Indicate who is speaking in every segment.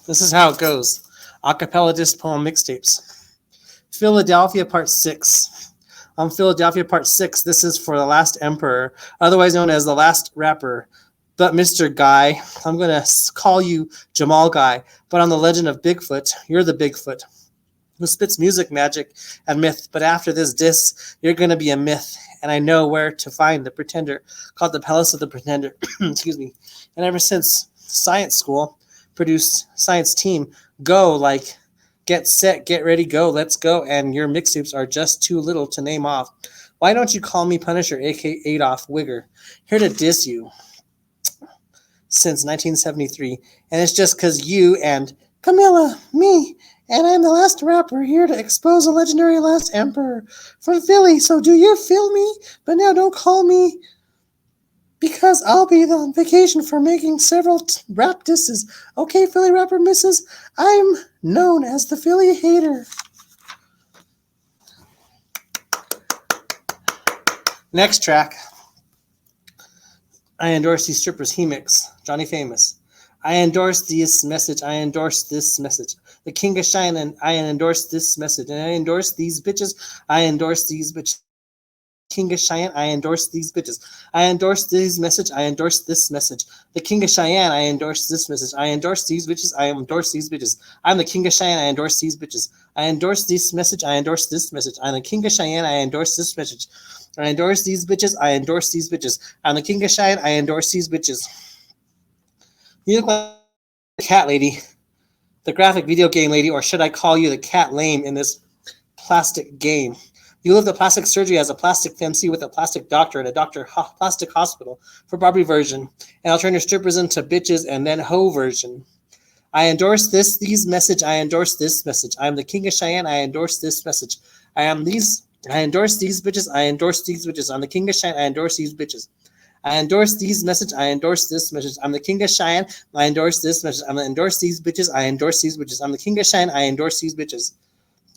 Speaker 1: This is how it goes. Accapella disc poem mixtapes. Philadelphia Part 6. On Philadelphia Part 6, this is for the last emperor, otherwise known as the last rapper. But Mr. Guy, I'm going to call you Jamal Guy, but on the legend of Bigfoot, you're the Bigfoot who spits music, magic, and myth. But after this diss, you're going to be a myth, and I know where to find the pretender, called the Palace of the Pretender. Excuse me. And ever since science school produced Science Team, go, like, get set, get ready, go, let's go, and your mixtapes are just too little to name off. Why don't you call me Punisher, aka Adolf Wigger, here to diss you since 1973, and it's just because you and Camilla, me, and I'm the last rapper here to expose a legendary last emperor from Philly, so do you feel me? But now don't call me, because I'll be on vacation for making several rap disses. Okay, Philly rapper misses, I'm known as the Philly hater. Next track. I endorse these strippers, hemix, Johnny Famous. I endorse this message, I endorse this message. The King of Shine, and I endorse this message. And I endorse these bitches, I endorse these bitches. King of Cheyenne, I endorse these bitches. I endorse this message, I endorse this message. The King of Cheyenne, I endorse this message. I endorse these bitches, I endorse these bitches. I'm the King of Cheyenne, I endorse these bitches. I endorse this message, I endorse this message. I'm the King of Cheyenne, I endorse this message. I endorse these bitches, I endorse these bitches. I'm the King of Cheyenne, I endorse these bitches. You look like a cat lady, the graphic video game lady, or should I call you the cat lame in this plastic game? You live the plastic surgery as a plastic MC with a plastic doctor at a plastic hospital for Barbie version, and I'll turn your strippers into bitches and then hoe version. I endorse these message, I endorse this message. I am the King of Cheyenne, I endorse this message. I endorse these bitches, I endorse these bitches. I'm the King of Cheyenne, I endorse these bitches. I endorse these message, I endorse this message. I'm the King of Cheyenne, I endorse this message. I'm gonna endorse these bitches, I endorse these bitches. I'm the King of Cheyenne, I endorse these bitches.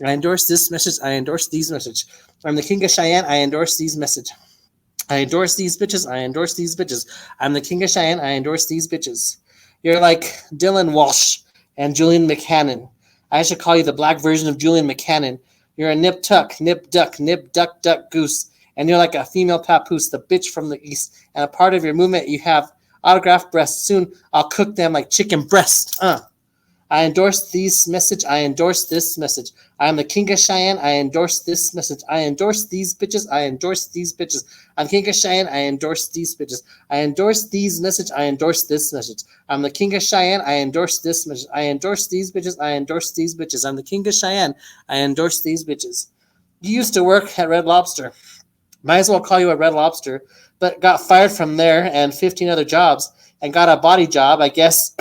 Speaker 1: I endorse this message, I endorse these message. I'm the King of Cheyenne, I endorse these message. I endorse these bitches, I endorse these bitches. I'm the King of Cheyenne, I endorse these bitches. You're like Dylan Walsh and Julian McCannon. I should call you the black version of Julian McCannon. You're a nip tuck, nip duck, goose. And you're like a female papoose, the bitch from the east. And a part of your movement, you have autographed breasts. Soon I'll cook them like chicken breast. I endorse these message, I endorse this message. I am the King of Cheyenne, I endorse this message. I endorse these bitches, I endorse these bitches. I'm King of Cheyenne, I endorse these bitches. I endorse these message, I endorse this message. I'm the King of Cheyenne, I endorse this message. I endorse these bitches, I endorse these bitches. I'm the King of Cheyenne, I endorse these bitches. You used to work at Red Lobster. Might as well call you a Red Lobster, but got fired from there and 15 other jobs and got a body job. I guess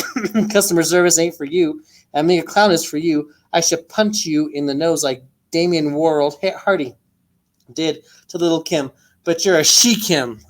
Speaker 1: customer service ain't for you, and being a clown is for you. I should punch you in the nose like Damien World Hardy did to Little Kim, but you're a she-Kim.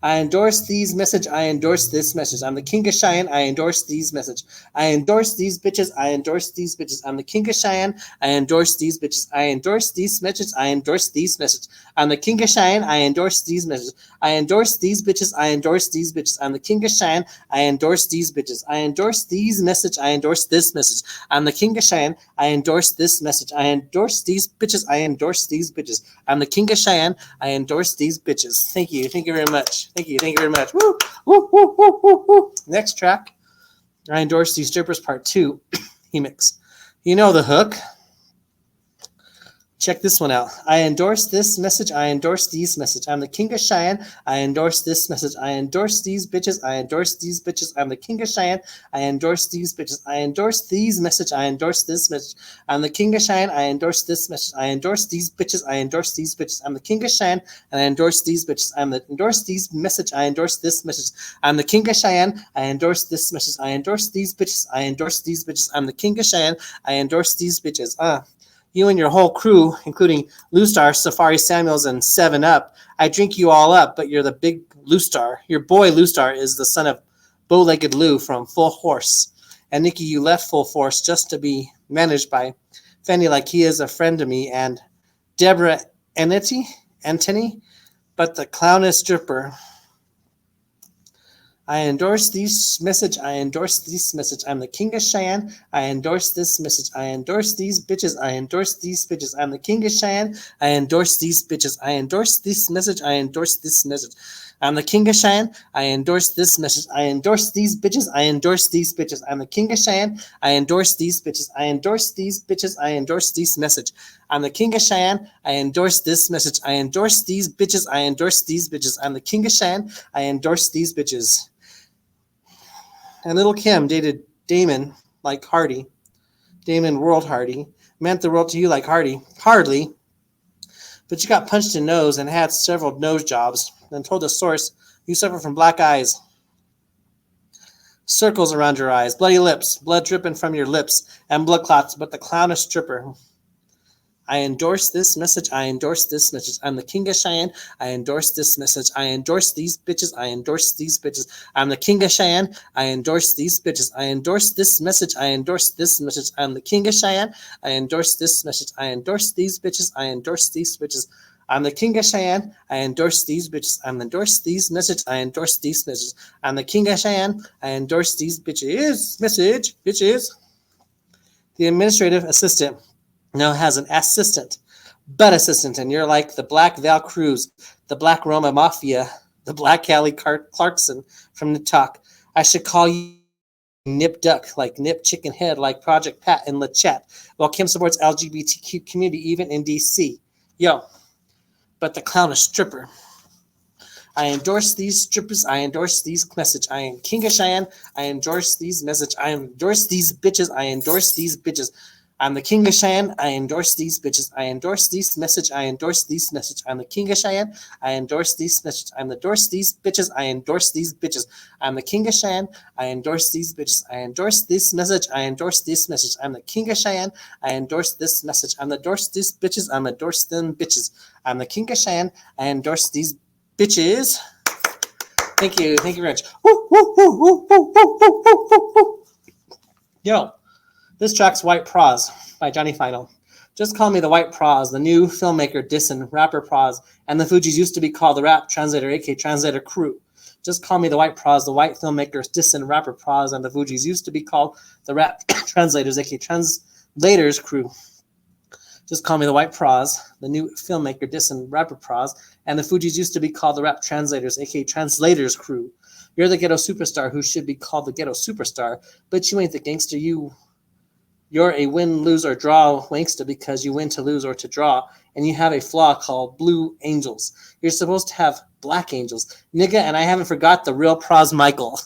Speaker 1: I endorse these message, I endorse this message. I'm the King of Cheyenne, I endorse these message. I endorse these bitches, I endorse these bitches. I'm the King of Cheyenne, I endorse these bitches. I endorse these messages, I endorse these messages. I'm the King of Cheyenne, I endorse these messages. I endorse these bitches, I endorse these bitches. I'm the King of Cheyenne, I endorse these bitches. I endorse these message, I endorse this message. I'm the King of Cheyenne, I endorse this message. I endorse these bitches, I endorse these bitches. I'm the King of Cheyenne, I endorse these bitches. Thank you very much. Thank you very much. Woo, woo, woo, woo, woo, woo. Next track, I endorse these strippers part 2, hemix. You know the hook. Check this one out. I endorse this message. I endorse these message. I'm the King of Cheyenne. I endorse this message. I endorse these bitches. I endorse these bitches. I'm the King of Cheyenne. I endorse these bitches. I endorse these message. I endorse this message. I'm the King of Cheyenne. I endorse this message. I endorse these bitches. I endorse these bitches. I'm the King of Cheyenne. And I endorse these bitches. I'm the endorse these message. I endorse this message. I'm the King of Cheyenne. I endorse this message. I endorse these bitches. I endorse these bitches. I'm the King of Cheyenne. I endorse these bitches. You and your whole crew, including Lou Star, Safari Samuels, and 7-Up, I drink you all up, but you're the big Lou Star. Your boy Lou Star is the son of bow-legged Lou from Full Horse. And Nikki, you left Full Force just to be managed by Fendi like he is a friend to me, and Deborah Antony, but the clown is stripper. I endorse this message. I endorse this message. I'm the king of Cheyenne. I endorse this message. I endorse these bitches. I endorse these bitches. I'm the king of Cheyenne. I endorse these bitches. I endorse this message. I endorse this message. I'm the king of Cheyenne. I endorse this message. I endorse these bitches. I endorse these bitches. I'm the king of Cheyenne. I endorse these bitches. I endorse these bitches. I endorse this message. I'm the king of Cheyenne. I endorse this message. I endorse these bitches. I endorse these bitches. I'm the king of Cheyenne. I endorse these bitches. And Little Kim dated Damon like Hardy. Damon World Hardy. Meant the world to you like Hardy. Hardly. But you got punched in the nose and had several nose jobs. Then told the source you suffer from black eyes. Circles around your eyes. Bloody lips. Blood dripping from your lips. And blood clots. But the clown is stripper. I endorse this message. I endorse this message. I'm the king of Cheyenne. I endorse this message. I endorse these bitches. I endorse these bitches. I'm the king of Cheyenne. I endorse these bitches. I endorse this message. I endorse this message. I'm the king of Cheyenne. I endorse this message. I endorse these bitches. I endorse these bitches. I'm the king of Cheyenne. I endorse these bitches. I endorse these message. I endorse these messages. I'm the king of Cheyenne. I endorse these bitches. Message. Bitches. The administrative assistant now has an assistant, butt assistant, and you're like the Black Val Cruz, the Black Roma Mafia, the Black Callie Clarkson from the talk. I should call you Nip Duck, like Nip Chicken Head, like Project Pat and LeChat, while Kim supports LGBTQ community even in DC. Yo, but the clown is stripper. I endorse these strippers. I endorse these message. I am king of Cheyenne. I endorse these message. I endorse these bitches. I endorse these bitches. I'm the king of Cheyenne. I endorse these bitches. I endorse these message. I endorse these message. I'm the king of Cheyenne. I endorse these message. I endorse these bitches. I endorse these bitches. I'm the king of Cheyenne. I endorse these bitches. I endorse this message. I endorse this message. I'm the king of Cheyenne. I endorse this message. I'm endorse these bitches. I'm endorse them bitches. I'm the king of Cheyenne. I endorse these bitches. Thank you. Thank you very much. Woo, woo, woo, woo, woo, woo, woo, woo, woo. Yo. This track's White Pras by Johnny Final. Just call me the White Pras, the new filmmaker dissing rapper Pras, and the Fugees used to be called the Rap Translator, aka Translator Crew. Just call me the White Pras, the white filmmakers dissing rapper Pras, and the Fugees used to be called the Rap Translators, aka Translators Crew. Just call me the White Pras, the new filmmaker dissing rapper Pras, and the Fugees used to be called the Rap Translators, aka Translators Crew. You're the ghetto superstar who should be called the ghetto superstar, but you ain't the gangster. You're a win, lose, or draw wankster because you win to lose or to draw, and you have a flaw called blue angels. You're supposed to have black angels. Nigga, and I haven't forgot the real Pras Michael.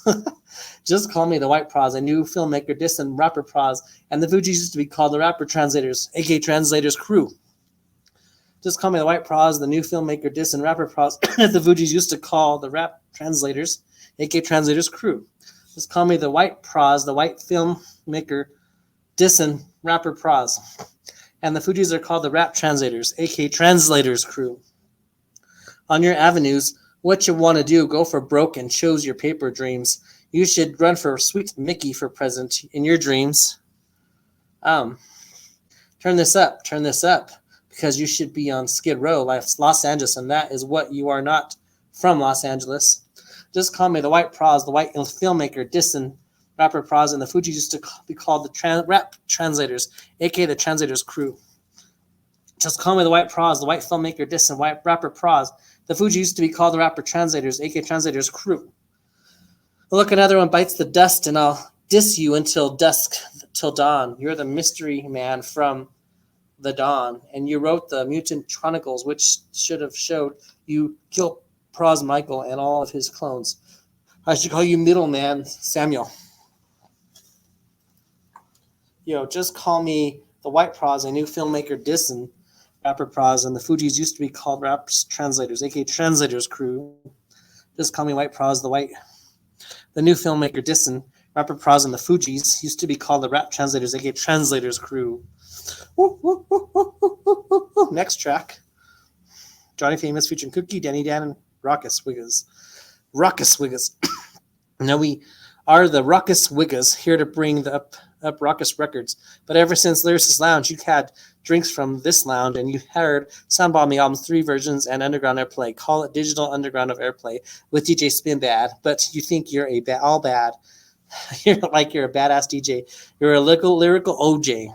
Speaker 1: Just call me the White Pras, a new filmmaker dissing rapper Pras, and the Fugees used to be called the Rapper Translators, aka Translators Crew. Just call me the White Pras, the new filmmaker dissing rapper Pras, that the Fugees used to call the Rap Translators, aka Translators Crew. Just call me the White Pras, the white filmmaker dissing rapper Pras, and the Fugees are called the Rap Translators, aka Translators Crew. On your avenues, what you want to do, go for broke and chose your paper dreams. You should run for Sweet Mickey for president in your dreams. Turn this up, because you should be on Skid Row, Los Angeles, and that is what you are not from Los Angeles. Just call me the White Pras, the white filmmaker dissing rapper Pras, and the Fugees used to be called the Rap Translators, aka the Translators Crew. Just call me the White Pras, the white filmmaker dissing white rapper Pras. The Fugees used to be called the Rapper Translators, aka Translators Crew. Look, another one bites the dust, and I'll diss you until dusk, till dawn. You're the mystery man from the dawn, and you wrote the Mutant Chronicles, which should have showed you kill Pras Michael and all of his clones. I should call you Middleman Samuel. Yo, just call me the White Pras, a new filmmaker dissing rapper Pras, and the Fugees used to be called Rap Translators, aka Translators Crew. Just call me White Pras, the new filmmaker dissing rapper Pras, and the Fugees used to be called the Rap Translators, aka Translators Crew. Woo, woo, woo, woo, woo, woo, woo. Next track, Johnny Famous featuring Cookie, Danny Dan, and Rawkus Wiggas. Rawkus Wiggas. Now we are the Rawkus Wiggas, here to bring up up Rawkus Records. But ever since Lyricist Lounge, you had drinks from this lounge, and you heard Soundbombing Album's 3 versions and Underground Airplay. Call it Digital Underground of Airplay with DJ Spinbad. But you think you're all bad. You're a badass DJ. You're a lyrical OJ.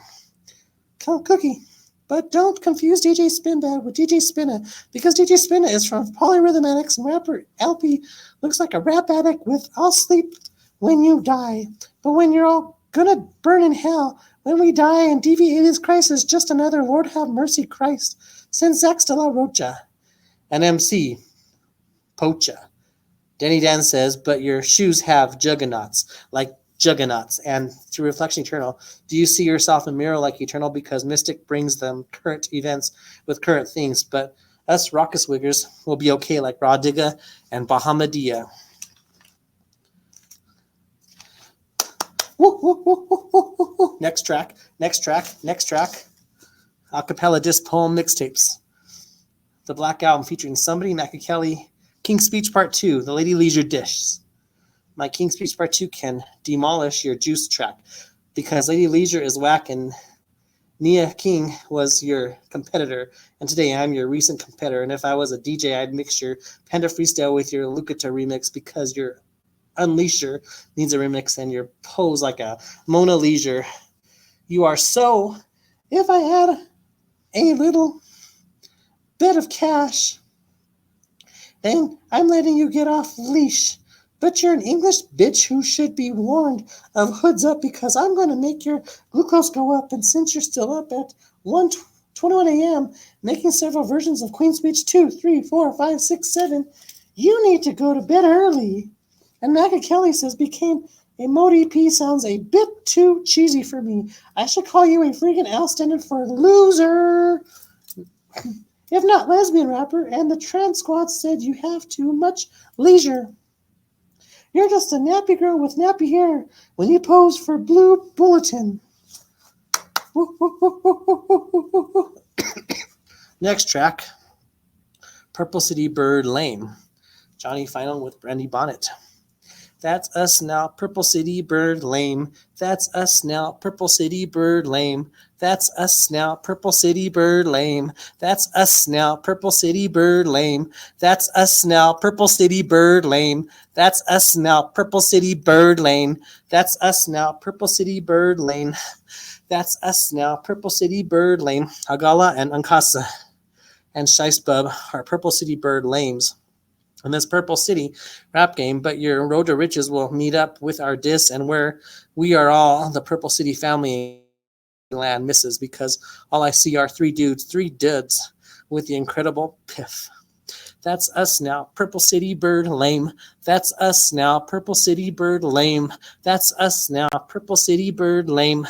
Speaker 1: Cookie. But don't confuse DJ Spinbad with DJ Spinna, because DJ Spinna is from Polyrhythmatics, and rapper LP looks like a rap addict with I'll sleep when you die. But when you're all gonna burn in hell, when we die and deviate his Christ is just another Lord have mercy Christ. Send Zax de la Rocha. And MC Pocha. Denny Dan says, but your shoes have juggernauts, like juggernauts. And to Reflection Eternal, do you see yourself in mirror like Eternal? Because Mystic brings them current events with current things, but us Rawkus Wiggers will be okay like Raw Digga and Bahamadia. Next track. Accapella disc poem mixtapes. The Black Album featuring Somebody, Mackie Kelly, King's Speech Part 2, The Lady Leisure Dish. My King's Speech Part 2 can demolish your Juice track because Lady Leisure is whack and Nia King was your competitor, and today I'm your recent competitor. And if I was a DJ, I'd mix your Panda Freestyle with your Lucata remix because your Unleasher needs a remix and your Pose like a Mona Leisure. You are so, if I had a little bit of cash, then I'm letting you get off leash. But you're an English bitch who should be warned of hoods up because I'm going to make your glucose go up. And since you're still up at 1:21 a.m. making several versions of Queen's Speech 2, 3, 4, 5, 6, 7, you need to go to bed early. And Mackie Kelly says, became a mode EP sounds a bit too cheesy for me. I should call you a freaking L standard for loser. If not lesbian rapper, and the trans squad said you have too much leisure. You're just a nappy girl with nappy hair when you pose for Blue Bulletin. Next track, Purple City Byrd Lame. Johnny Final with Brandy Bonnet. That's us now, Purple City Byrd Lame. That's us now, Purple City Byrd Lame. That's us now, Purple City Byrd Lame. That's us now, Purple City Byrd Lame. That's us now, Purple City Byrd Lame. That's us now, Purple City Byrd Lane. That's us now, Purple City Byrd Lane. That's us now, Purple City Byrd Lane. Agala and Ankasa and Scheissbub are Purple City Byrd Lames in this Purple City rap game, but your road to riches will meet up with our diss and where we are all the Purple City family land misses because all I see are 3 dudes with the incredible piff. That's us now, Purple City Byrd Lame. That's us now, Purple City Byrd Lame. That's us now, Purple City Byrd Lame.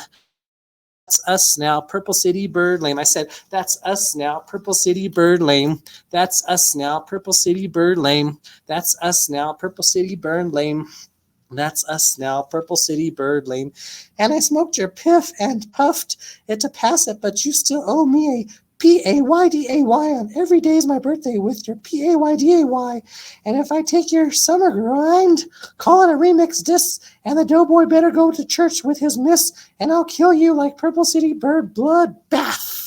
Speaker 1: That's us now, Purple City Byrd Lame. I said, that's us now, Purple City Byrd Lame. That's us now, Purple City Byrd Lame. That's us now, Purple City Byrd Lame. That's us now, Purple City Byrd Lame. And I smoked your piff and puffed it to pass it, but you still owe me a P-A-Y-D-A-Y on every day is my birthday with your P-A-Y-D-A-Y. And if I take your summer grind, call it a remix diss, and the doughboy better go to church with his miss, and I'll kill you like Purple City Byrd blood bath.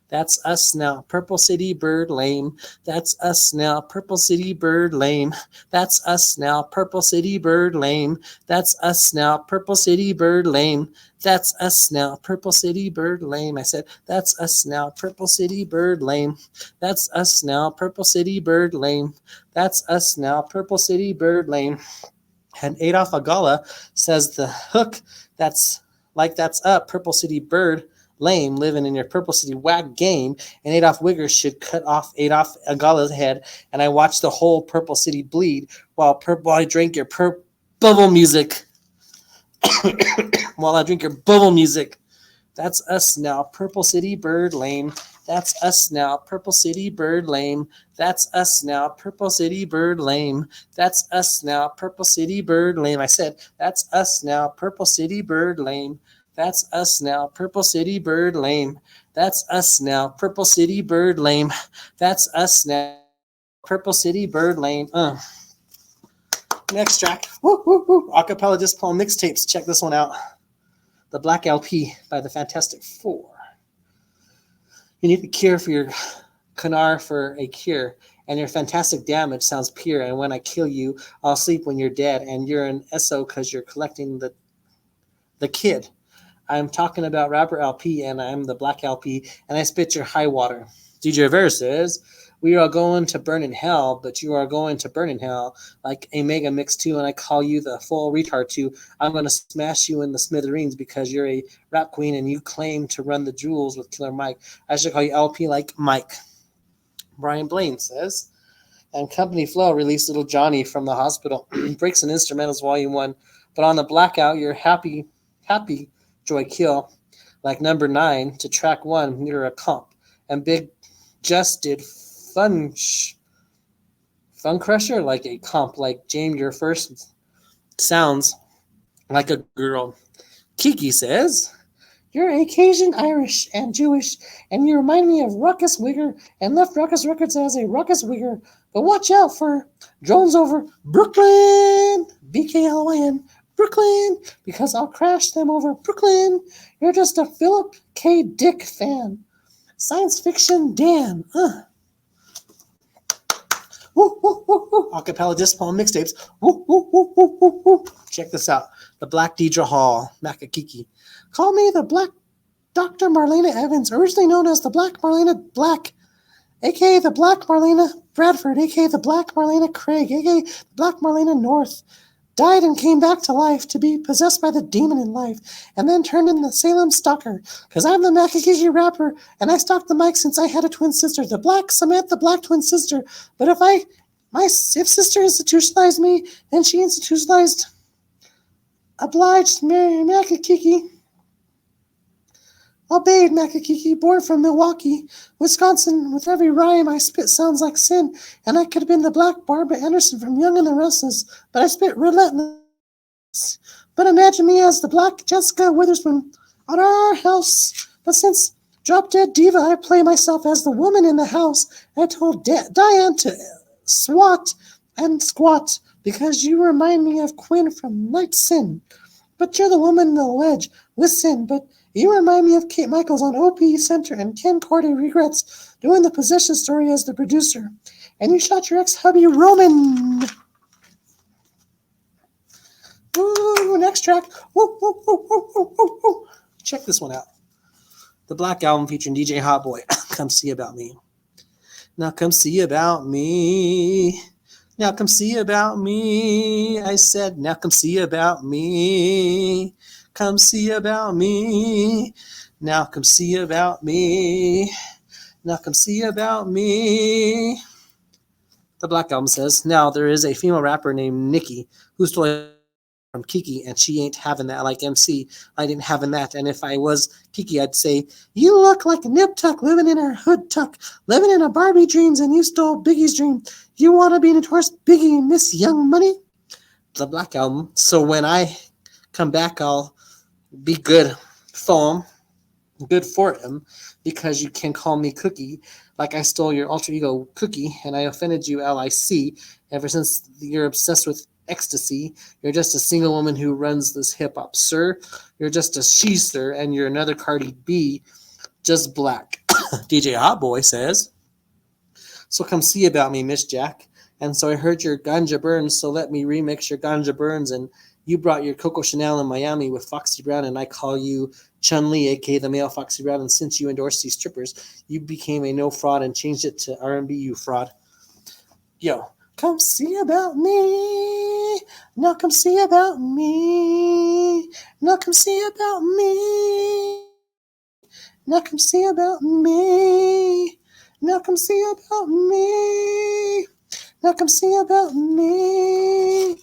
Speaker 1: That's us now, Purple City Byrd Lame. That's us now, Purple City Byrd Lame. That's us now, Purple City Byrd Lame. That's us now, Purple City Byrd Lame. That's us now, Purple City Byrd Lame. I said, that's us now, Purple City Byrd Lame. That's us now, Purple City Byrd Lame. That's us now, Purple City Byrd Lame. And Adolf Agala says the hook that's up, Purple City Byrd Lame, living in your Purple City whack game, and Adolf Wigger should cut off Adolf Agala's head, and I watched the whole Purple City bleed while I drank your bubble music. While I drink your bubble music. That's us now, Purple City Byrd Lame. That's us now, Purple City Byrd Lame. That's us now, Purple City Byrd Lame. That's us now, Purple City Byrd Lame. I said, that's us now, Purple City Byrd Lame. That's us now, Purple City Byrd Lame. That's us now, Purple City Byrd Lame. That's us now, Purple City Byrd Lame. Next track. Woo, woo, woo. Accapella disc poem mixtapes. Check this one out. The Black LP by the Fantastic Four. You need the cure for your canar for a cure, and your fantastic damage sounds pure. And when I kill you, I'll sleep when you're dead, and you're an SO because you're collecting the kid. I'm talking about rapper LP, and I'm the Black LP, and I spit your high water. DJ Verse says, we are going to burn in hell, but you are going to burn in hell like a mega mix too, and I call you the full retard too. I'm going to smash you in the smithereens because you're a rap queen and you claim to run the jewels with Killer Mike. I should call you LP like Mike. Brian Blaine says, and Company Flow released Little Johnny from the hospital. Breaks and Instrumentals Volume 1, but on the Blackout, you're happy, Joy Kill, like number 9 to track 1, you're a comp. And Big just did Fun Crusher like a comp, like James, your first sounds like a girl. Kiki says, you're Caucasian, Irish, and Jewish, and you remind me of Rawkus Wigger, and left Rawkus Records as a Rawkus Wigger. But watch out for drones over Brooklyn, BKLYN, Brooklyn, because I'll crash them over Brooklyn. You're just a Philip K. Dick fan. Science Fiction Dan. Woo, woo, woo, woo. Accapella disc poem mixtapes. Woo, woo, woo, woo, woo, woo. Check this out. The Black Deidre Hall, Makakiki. Call me the Black Dr. Marlena Evans, originally known as the Black Marlena Black, a.k.a. the Black Marlena Bradford, a.k.a. the Black Marlena Craig, a.k.a. the Black Marlena North. Died and came back to life to be possessed by the demon in life, and then turned into the Salem Stalker, because I'm the Makakiki rapper, and I stalked the mic since I had a twin sister, the Black Samantha Black twin sister. But if sister institutionalized me, then she institutionalized obliged Makakiki. Obeyed Makakiki, born from Milwaukee, Wisconsin. With every rhyme I spit sounds like sin, and I could have been the Black Barbara Anderson from Young and the Restless, but I spit relentless. But imagine me as the Black Jessica Witherspoon on Our House. But since Drop Dead Diva, I play myself as the woman in the house. I told Diane to swat and squat, because you remind me of Quinn from Night Sin. But you're the woman in the ledge with sin, but you remind me of Kate Michaels on OP Center, and Ken Corday regrets doing the possession story as the producer. And you shot your ex-hubby Roman. Ooh, next track. Woo, woo, woo, woo, woo, woo, woo. Check this one out. The Black Album featuring DJ Hotboy. Come see about me. Now come see about me. Now come see about me. I said, now come see about me. Come see about me. Now come see about me. Now come see about me. The Black Album says, now there is a female rapper named Nikki who stole from Kiki, and she ain't having that. Like MC, I didn't having that. And if I was Kiki, I'd say, you look like a nip tuck living in her hood tuck, living in a Barbie dreams, and you stole Biggie's dream. You want to be notorious Biggie, Miss Young Money? The Black Album. So when I come back, I'll be good for him, because you can call me Cookie, like I stole your alter ego Cookie, and I offended you LIC. Ever since you're obsessed with ecstasy, you're just a single woman who runs this hip-hop, sir. You're just a she-sir, and you're another Cardi B, just black. DJ Hotboy says, so come see about me, Miss Jack. And so I heard your ganja burns, so let me remix your ganja burns. And you brought your Coco Chanel in Miami with Foxy Brown, and I call you Chun-Li, a.k.a. the male Foxy Brown. And since you endorsed these strippers, you became a no fraud and changed it to R&B, you fraud. Yo, come see about me. Now come see about me. Now come see about me. Now come see about me. Now come see about me. Now come see about me.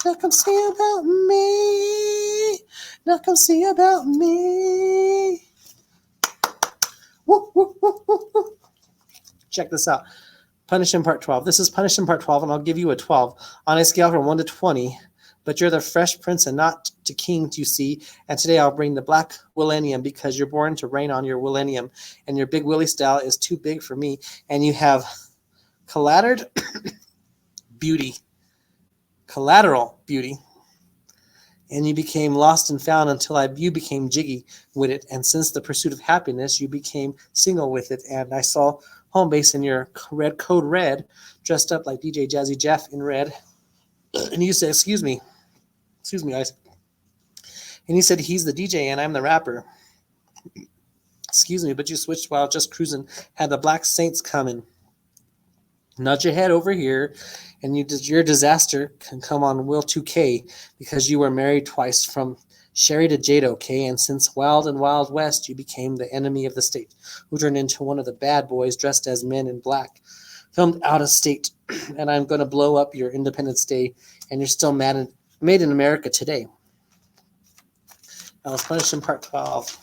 Speaker 1: Now come see about me. Now come see about me. Woo, woo, woo, woo, woo. Check this out. PunishHim Part 12. This is PunishHim Part 12, and I'll give you a 12 on a scale from 1 to 20. But you're the Fresh Prince and not to King, you see. And today I'll bring the Black Millennium, because you're born to reign on your millennium. And your Big Willie style is too big for me. And you have collateral beauty. And you became lost and found until you became jiggy with it. And since the pursuit of happiness, you became single with it. And I saw home base in your code red, dressed up like DJ Jazzy Jeff in red. And you said, excuse me, guys. And he said, he's the DJ and I'm the rapper. Excuse me, but you switched while just cruising. Had the Black Saints coming. Nudge your head over here, and your disaster can come on Will 2K because you were married twice from Sherry to J.O.E, and since Wild and Wild West, you became the enemy of the state, who turned into one of the bad boys dressed as men in black, filmed out of state, and I'm going to blow up your Independence Day, and you're still made in America today. Now let's PunishHim Part 12.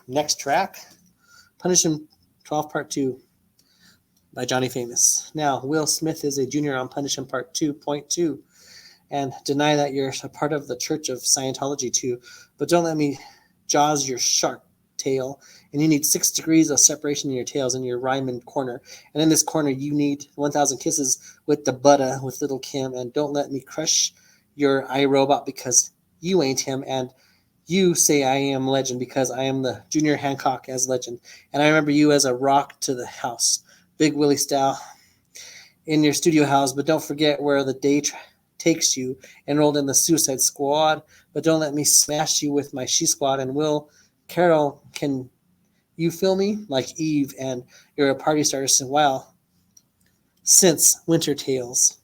Speaker 1: Next track, PunishHim 12 Part 2. By Johnny Famous. Now, Will Smith is a junior on PunishHim Part 2.2, and deny that you're a part of the Church of Scientology too, but don't let me jaws your shark tail, and you need 6 degrees of separation in your tails in your rhyming corner, and in this corner you need 1,000 kisses with the butter with Little Kim, and don't let me crush your iRobot because you ain't him, and you say I am legend because I am the Junior Hancock as legend, and I remember you as a rock to the house. Big Willie style in your studio house, but don't forget where the day takes you. Enrolled in the Suicide Squad, but don't let me smash you with my She Squad. And Will Carol, can you feel me? Like Eve, and you're a party starter since Winter Tales.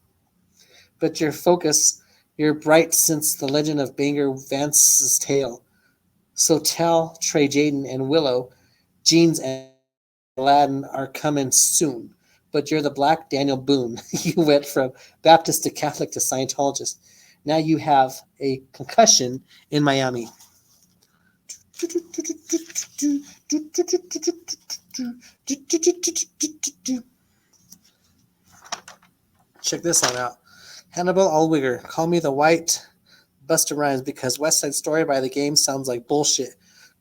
Speaker 1: But your focus, you're bright since the legend of Banger Vance's tale. So tell Trey Jaden and Willow, Jeans and Aladdin are coming soon, but you're the Black Daniel Boone. You went from Baptist to Catholic to Scientologist. Now you have a concussion in Miami. Check this one out. HannIbal Wigger, call me the white Busta Rhymes because West Side Story by The Game sounds like bullshit.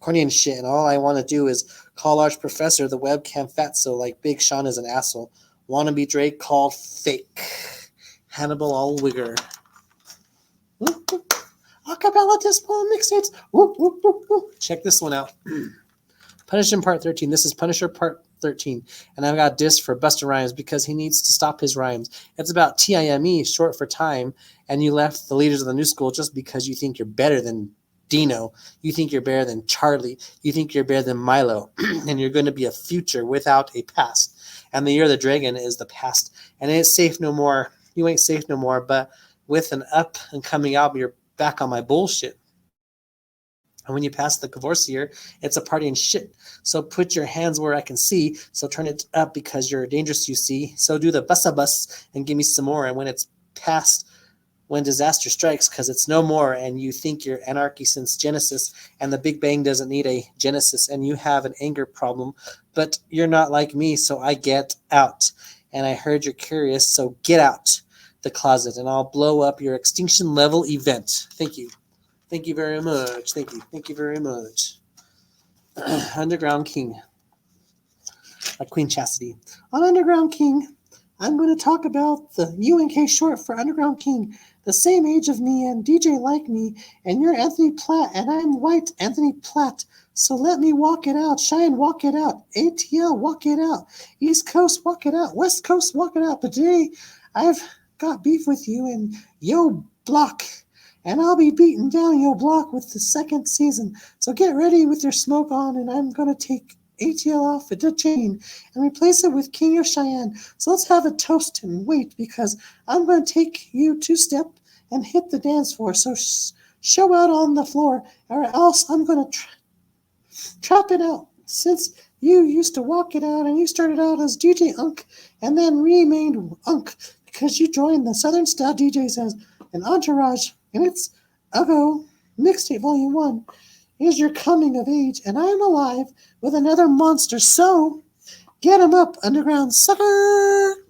Speaker 1: Corny and shit, and all I want to do is call Large Professor the webcam fatso like Big Sean is an asshole. Wannabe Drake called fake. HannIbal Wigger. Accapella dispo mixtapes. Check this one out. PunishHim Part 13. This is Punisher Part 13, and I've got diss for Busta Rhymes because he needs to stop his rhymes. It's about TIME, short for time, and you left the leaders of the new school just because you think you're better than Dino, you think you're better than Charlie, you think you're better than Milo, and you're going to be a future without a past. And the Year of the Dragon is the past, and it ain't safe no more. You ain't safe no more, but with an up and coming album, you're back on my bullshit. And when you pass the divorce year, it's a party and shit. So put your hands where I can see, so turn it up because you're dangerous, you see. So do the bussa bus and give me some more, and when it's past, when disaster strikes, because it's no more, and you think you're anarchy since Genesis, and the Big Bang doesn't need a Genesis, and you have an anger problem, but you're not like me, so I get out. And I heard you're curious, so get out the closet, and I'll blow up your extinction level event. Thank you. Thank you very much. Thank you. Thank you very much. Underground King. Like Queen Chastity. On Underground King, I'm going to talk about the UNK short for Underground King, the same age of me and DJ like me, and you're Anthony Platt, and I'm white Anthony Platt. So let me walk it out. Shine, walk it out. ATL, walk it out. East Coast, walk it out. West Coast, walk it out. But today, I've got beef with you and Yo Block, and I'll be beating down Yo Block with the second season. So get ready with your smoke on, and I'm going to take ATL off the chain and replace it with King of Cheyenne. So let's have a toast and wait, because I'm going to take you two-step and hit the dance floor. So show out on the floor, or else I'm going to trap it out. Since you used to walk it out, and you started out as DJ Unk and then remained Unk because you joined the Southern Style DJs as an entourage, and it's Ago Mixtape Volume 1. Is your coming of age, and I'm alive with another monster. So get him up, underground sucker.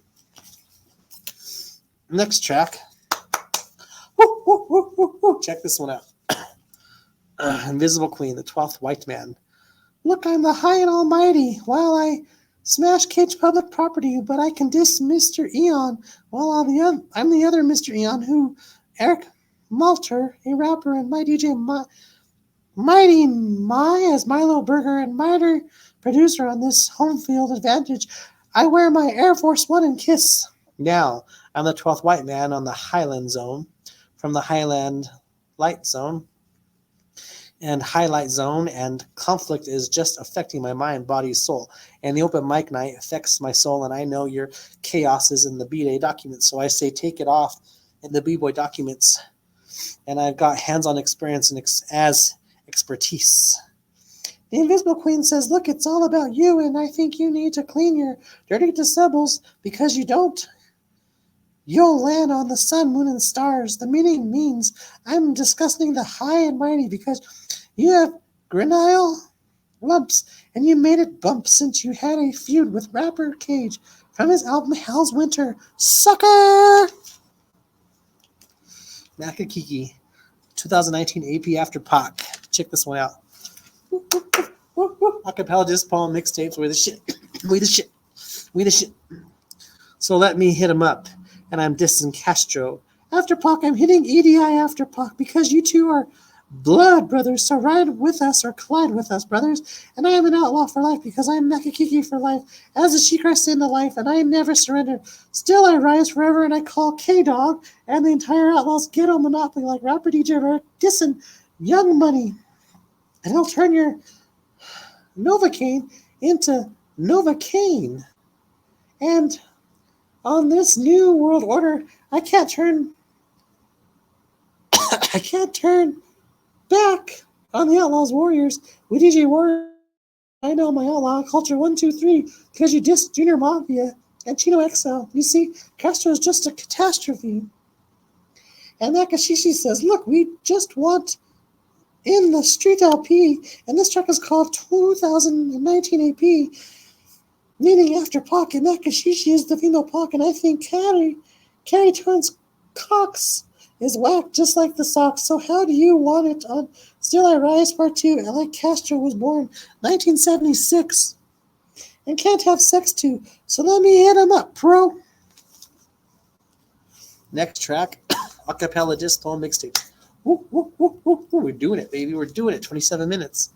Speaker 1: Next track. Woo, woo, woo, woo, woo. Check this one out. Invisible Queen, the 12th white man. Look, I'm the high and almighty while I smash cage public property, but I can diss Mr. Eon while I'm the other Mr. Eon who, Eric Malter, a rapper, and my DJ Mighty My as Milo Burger and Miter producer on this home field advantage. I wear my Air Force One and kiss. Now, I'm the 12th white man on the Highland Zone, from the Highland Light Zone and Highlight Zone, and conflict is just affecting my mind, body, soul. And the open mic night affects my soul, and I know your chaos is in the B-Day documents, so I say take it off in the B-Boy documents. And I've got hands-on experience and as expertise. The Invisible Queen says, look, it's all about you, and I think you need to clean your dirty disciples, because you don't. You'll land on the sun, moon, and stars. The meaning means I'm discussing the high and mighty, because you have granile lumps, and you made it bump since you had a feud with rapper Cage from his album Hell's Winter. Sucker! Nakakiki, 2019 AP After Pac. Check this one out. Accapella disc poem mixtapes. We the shit. We the shit. We the shit. So let me hit him up. And I'm dissing Castro. After Pac, I'm hitting EDI after Pac, because you two are blood brothers. So ride with us or collide with us, brothers. And I am an outlaw for life, because I am Nakakiki for life. As a she-Christ into life, and I never surrender. Still I rise forever, and I call K-Dog and the entire Outlaws ghetto monopoly like rapper DJ Bird dissing Young Money. And he'll turn your Novocaine into Novocaine. And on this new world order, I can't turn back on the Outlaws Warriors with DJ Warrior. I know my outlaw culture 1, 2, 3, because you dissed Junior Mafia and Chino XL. You see, Castro is just a catastrophe. And Nakashishi says, look, we just want in the street LP, and this track is called 2019 AP, meaning after Pac, and Nakashishi is the female Pac, and I think Carrie Torrance Cox is whack just like the socks. So how do you want it on Still I Rise Part 2? I like Castro was born 1976 and can't have sex too, so let me hit him up, pro. Next track, Accapella disc poem mixtape. We're doing it, baby. We're doing it. 27 minutes.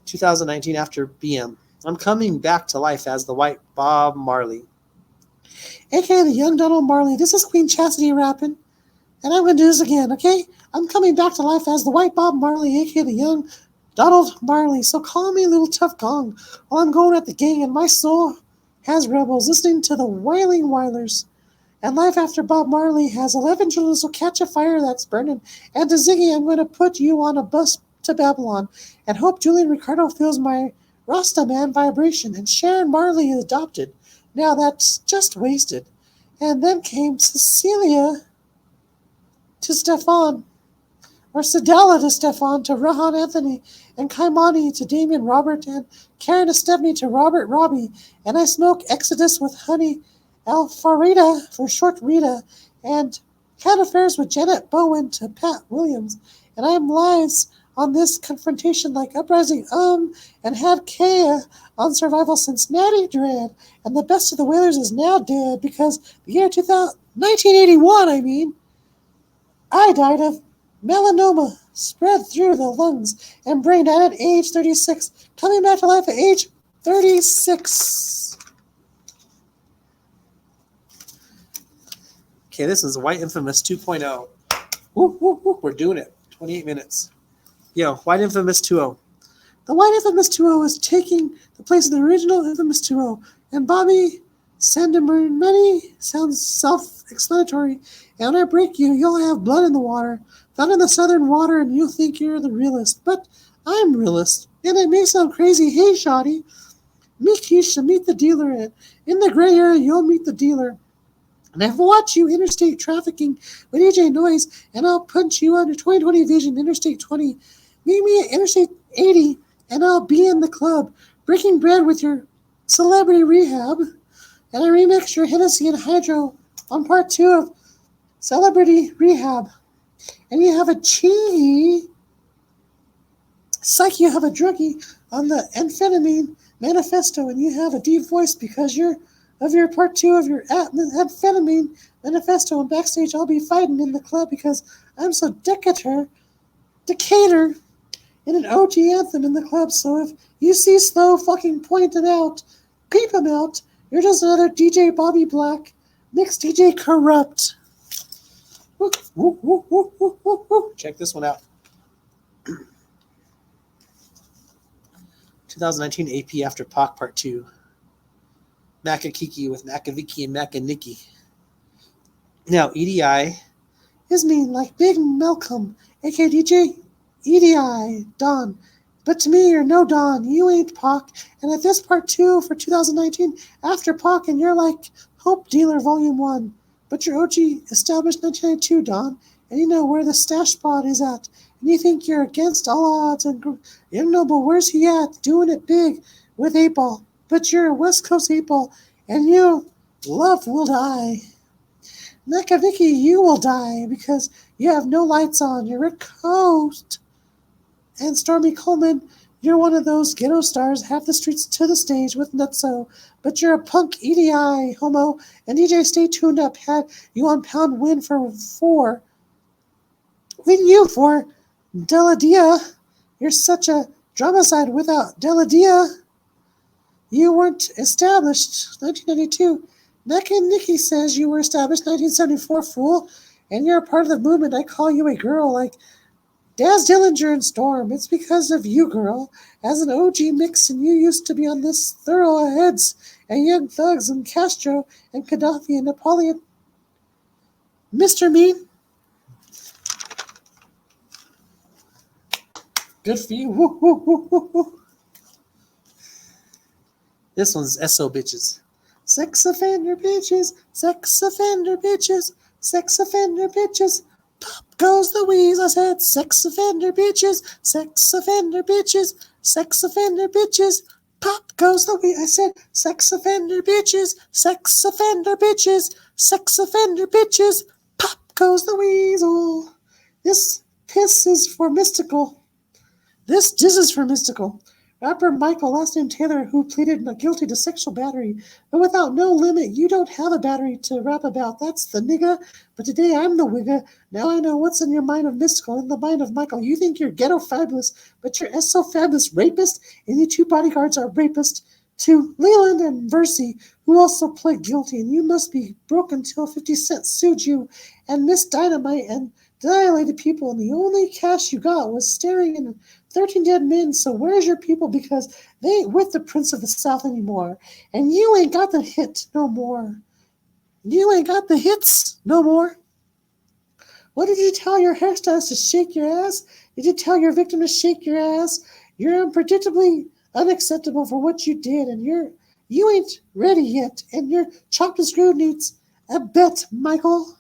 Speaker 1: 2019 After B.M. I'm coming back to life as the white Bob Marley, aka the young Donald Marley. This is Queen Chastity rapping, and I'm going to do this again, okay? I'm coming back to life as the white Bob Marley, aka the young Donald Marley. So call me Little Tough Gong while I'm going at the gang, and my soul has rebels listening to the Wailing Wailers. And life after Bob Marley has 11 children, so catch a fire that's burning. And to Ziggy, I'm going to put you on a bus to Babylon, and hope Julian Ricardo feels my Rasta man vibration. And Sharon Marley is adopted. Now that's just wasted. And then came Cecilia to Stefan, or Sedella to Stefan, to Rahan Anthony, and Kaimani to Damien Robert, and Karen to Stephanie, to Robert Robbie. And I smoke Exodus with honey Alfarita for short Rita, and had affairs with Janet Bowen to Pat Williams. And I am lies on this confrontation like Uprising and had Kaya on survival since Natty Dread. And the best of the Whalers is now dead, because the year 1981, I died of melanoma spread through the lungs and brain, died at age 36, coming back to life at age 36. Okay, this is White Infamous 2.0. We're doing it. 28 minutes. Yo, White Infamous 2.0. The White Infamous 2.0 is taking the place of the original Infamous 2.0. And Bobby Sandemermeni sounds self-explanatory. And when I break you, you'll have blood in the water. Found in the southern water, and you'll think you're the realist. But I'm realist. And it may sound crazy. Hey, shoddy. Meet Keisha, meet the dealer. And in the gray area, you'll meet the dealer. And I've watched you interstate trafficking with AJ Noise, and I'll punch you under 2020 Vision, Interstate 20. Meet me at Interstate 80, and I'll be in the club, breaking bread with your Celebrity Rehab. And I remix your Hennessy and Hydro on part 2 of Celebrity Rehab. And you have a cheeky psych, you have a druggie on the amphetamine manifesto, and you have a deep voice because you're of your part 2 of your amphetamine manifesto, and backstage I'll be fighting in the club because I'm so Decatur in an OG anthem in the club. So if you see Slow fucking point him out, peep him out, you're just another DJ Bobby Black, mixed DJ Corrupt. Woo, woo, woo, woo, woo, woo, woo. Check this one out. 2019 AP After Pac Part 2. Macca Kiki with Macca Vicky and Macca Nikki. Now, EDI is mean like Big Malcolm, aka DJ EDI, Don. But to me, you're no Don. You ain't Pac. And at this Part 2 for 2019, After Pac, and you're like Hope Dealer Volume 1. But you're OG established 1992, Don. And you know where the stash spot is at. And you think you're against all odds. And you know, but where's he at? Doing it big with 8-Ball. But you're a West Coast 8-Ball. And you, love will die. Macca Vicky, you will die because you have no lights on. You're a coast. And Stormy Coleman, you're one of those ghetto stars, half the streets to the stage with Nutso. But you're a punk EDI homo. And DJ Stay Tuned Up had you on Pound Win for 4. Win you for Deladia. You're such a dramacide without Deladia. You weren't established 1992. Macca Nikki says you were established 1974, fool. And you're a part of the movement. I call you a girl like Daz Dillinger and Storm. It's because of you, girl. As an OG mix, and you used to be on this Thoroughheads and Young Thugs and Castro and Gaddafi and Napoleon. Mr. Mean. Good for you. Woo, woo, woo, woo, woo. This one's SO bitches. Sex offender bitches, sex offender bitches, sex offender bitches. Pop goes the wheeze. I said sex offender bitches, sex offender bitches, sex offender bitches. Pop goes the wheeze. I said sex offender bitches, sex offender bitches, sex offender bitches. Pop goes the weasel. This piss is for Mystical. This is for Mystical. Rapper Michael, last name Taylor, who pleaded not guilty to sexual battery. But without no limit, you don't have a battery to rap about. That's the nigga. But today I'm the wigger. Now I know what's in your mind of Mystical, in the mind of Michael. You think you're ghetto fabulous, but you're SO fabulous rapist, and your 2 bodyguards are rapist to Leland and Versi, who also pled guilty, and you must be broke until 50 Cent sued you, and Miss Dynamite, and dilated people, and the only cash you got was staring in 13 dead men. So where's your people? Because they ain't with the Prince of the South anymore. And you ain't got the hit no more. You ain't got the hits no more. What did you tell your hairstylist to shake your ass? Did you tell your victim to shake your ass? You're unpredictably unacceptable for what you did, and you ain't ready yet, and your chopped and screwed needs a bet, Michael.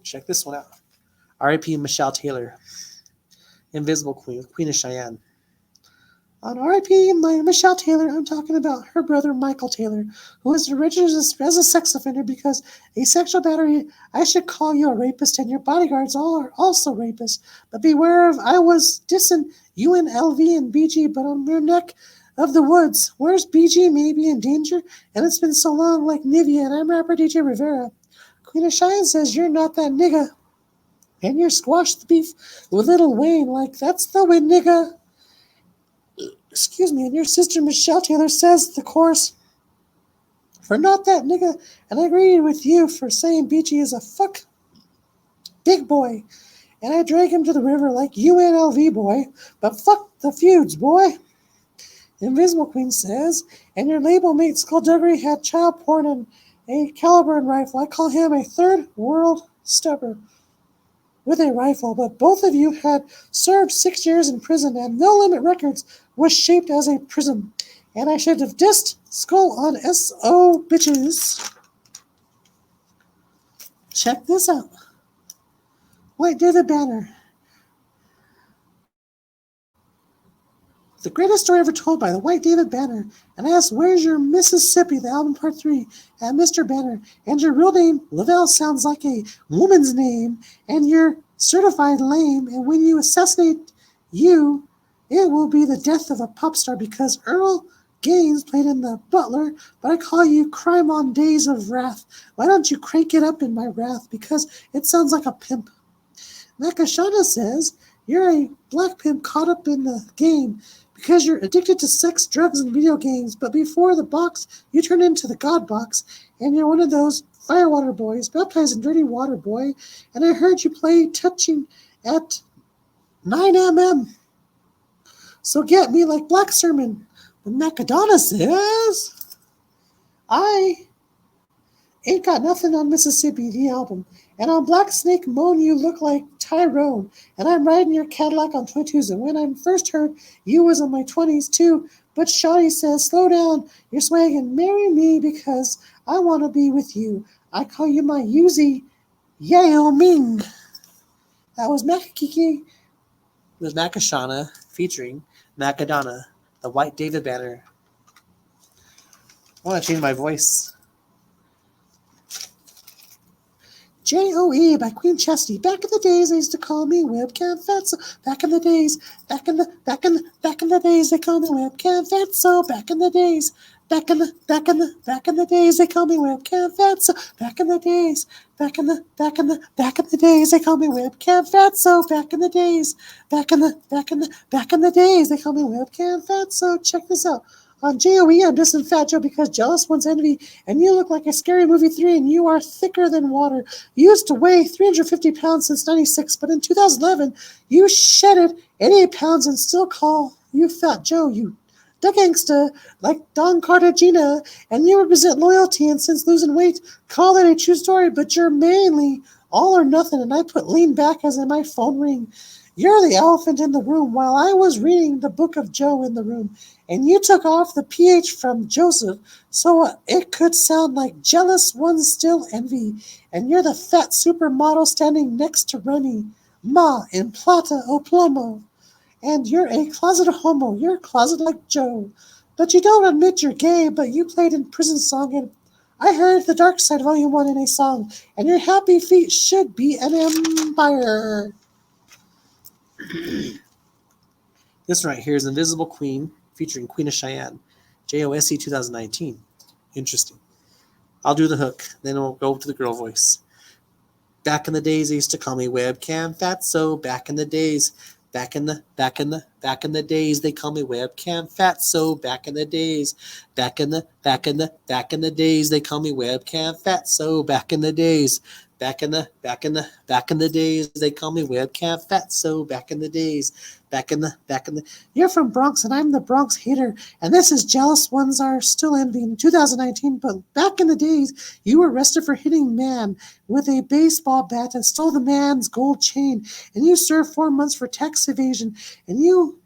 Speaker 1: Check this one out. R.I.P. Michelle Taylor, Invisible Queen, Queen of Cheyenne. On R.I.P. Michelle Taylor, I'm talking about her brother Michael Taylor, who was registered as a sex offender because a sexual battery. I should call you a rapist, and your bodyguards all are also rapists. But beware of, I was dissing UNLV and BG, but on your neck of the woods. Where's BG? Maybe in danger? And it's been so long, like Nivea, and I'm rapper DJ Rivera. Queen of Cheyenne says you're not that nigga. And you're squashed the beef with Lil Wayne like that's the way, nigga. Excuse me. And your sister Michelle Taylor says the chorus for not that nigga. And I agree with you for saying BG is a fuck big boy. And I drag him to the river like UNLV boy. But fuck the feuds, boy. Invisible Queen says, and your label mate Skullduggery had child porn and a caliber and rifle. I call him a third world stepper with a rifle, but both of you had served 6 years in prison, and No Limit Records was shaped as a prism. And I should have dissed Skull on SO bitches. Check this out. White David Banner. The greatest story ever told by the White David Banner. And I asked, where's your Mississippi, the album part 3, and Mr. Banner? And your real name, Lavelle, sounds like a woman's name, and you're certified lame. And when you assassinate you, it will be the death of a pop star because Earl
Speaker 2: Gaines played in The Butler, but I call you Crime on Days of Wrath. Why don't you crank it up in my wrath? Because it sounds like a pimp. Nakashana says, you're a black pimp caught up in the game because you're addicted to sex, drugs, and video games, but before the box, you turn into the God box, and you're one of those firewater boys, baptized in dirty water, boy, and I heard you play touching at 9mm. So get me like Black Sermon. But Macadonna says, I ain't got nothing on Mississippi, the album. And on Black Snake Moan, you look like Tyrone. And I'm riding your Cadillac on 22s. And when I first heard you was in my 20s too. But Shawty says, slow down, you're swagging. Marry me because I want to be with you. I call you my Yuzi Yao Ming. That was Macakiki.
Speaker 1: It was Macashana featuring Macadonna, the White David Banner. I want to change my voice.
Speaker 2: J.O.E. by Queen Chastity. Back in the days, they used to call me Webcam Fatso. Back in the days, back in the days, they call me Webcam Fatso. Back in the days, back in the days, they call me Webcam Fatso. Back in the days, back in the days, they call me Webcam Fatso. Back in the days, back in the days, they call me Webcam Fatso. Check this out. On J.O.E, I'm dissing Fat Joe because jealous one's envy, and you look like a Scary Movie 3, and you are thicker than water. You used to weigh 350 pounds since 96, but in 2011, you shedded 88 pounds and still call you Fat Joe, you the gangsta, like Don Cartagena, and you represent loyalty, and since losing weight, call it a true story, but you're mainly all or nothing, and I put lean back as in my phone ring. You're the elephant in the room while I was reading the book of Joe in the room, and you took off the PH from Joseph so it could sound like jealous ones still envy, and you're the fat supermodel standing next to Remy Ma in Plata o Plomo, and you're a closet homo, you're a closet like Joe, but you don't admit you're gay, but you played in Prison Song, and I heard The Dark Side Volume 1 in a song, and your happy feet should be an empire.
Speaker 1: This right here is Invisible Queen featuring Queen of Cheyenne, J.O.S.E 2019. Interesting. I'll do the hook, then we'll go to the girl voice. Back in the days, they used to call me Webcam Fatso. Back in the days, back in the days, they call me Webcam Fatso. Back in the days, back in the days, they call me Webcam Fatso. Back in the days. Back in the days, they call me Webcam Fatso. Back in the days, back in the.
Speaker 2: You're from Bronx, and I'm the Bronx hater, and this is jealous ones are still envying 2019. But back in the days, you were arrested for hitting man with a baseball bat and stole the man's gold chain, and you served 4 months for tax evasion, and you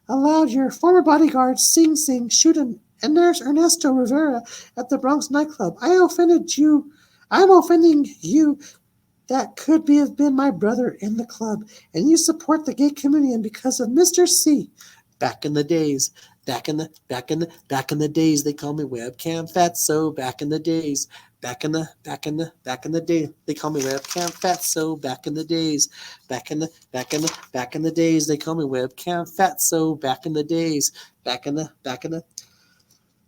Speaker 2: allowed your former bodyguard Sing shoot an Ernesto Rivera at the Bronx nightclub. I'm offending you. That could have been my brother in the club, and you support the gay community, and because of Mr. C.
Speaker 1: Back in the days, back in the days, they call me Webcam Fatso. Back in the days, back in the day, they call me Webcam Fatso. Back in the days, back in the days, they call me Webcam Fatso. Back in the days, back in the.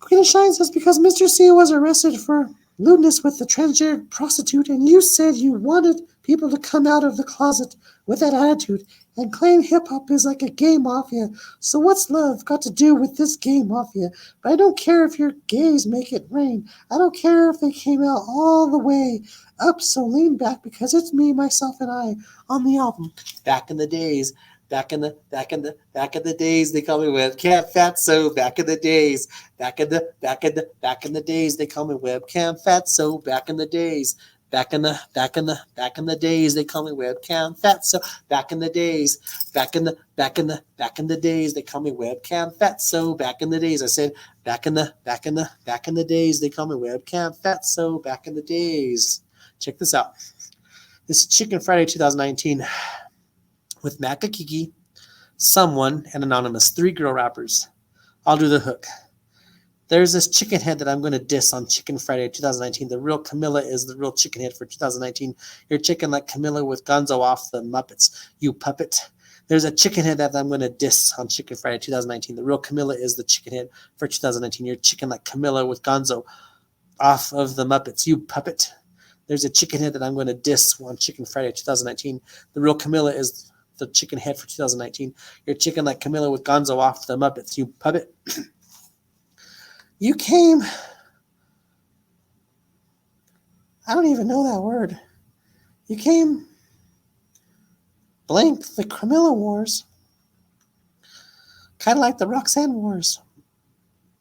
Speaker 2: Queen of Shine says because Mr. C was arrested for lewdness with the transgender prostitute, and you said you wanted people to come out of the closet with that attitude and claim hip-hop is like a gay mafia. So what's love got to do with this gay mafia? But I don't care if your gays make it rain. I don't care if they came out all the way up, so lean back because it's me, myself, and I on the album.
Speaker 1: Back in the days, back in the days, they call me Webcam Fatso. Back in the days, back in the days, they call me Webcam Fatso. Back in the days, back in the days, they call me Webcam Fatso. Back in the days, back in the days, they call me Webcam Fatso. Back in the days, I said back in the days, they call me Webcam Fatso. Back in the days. Check this out. This is Chicken Friday 2019. With Macakiki, Someone, and Anonymous, 3 girl rappers. I'll do the hook. There's this chicken head that I'm going to diss on Chicken Friday 2019. The real Camilla is the real chicken head for 2019. You're chicken like Camilla with Gonzo off the Muppets. You puppet. There's a chicken head that I'm going to diss on Chicken Friday 2019. The real Camilla is the chicken head for 2019. You're chicken like Camilla with Gonzo off of the Muppets. You puppet. There's a chicken head that I'm going to diss on Chicken Friday 2019. The real Camilla is the chicken head for 2019. You're chicken like Camilla with Gonzo off the Muppets. You puppet.
Speaker 2: You came. I don't even know that word. You came blank the Camilla Wars. Kind of like the Roxanne Wars.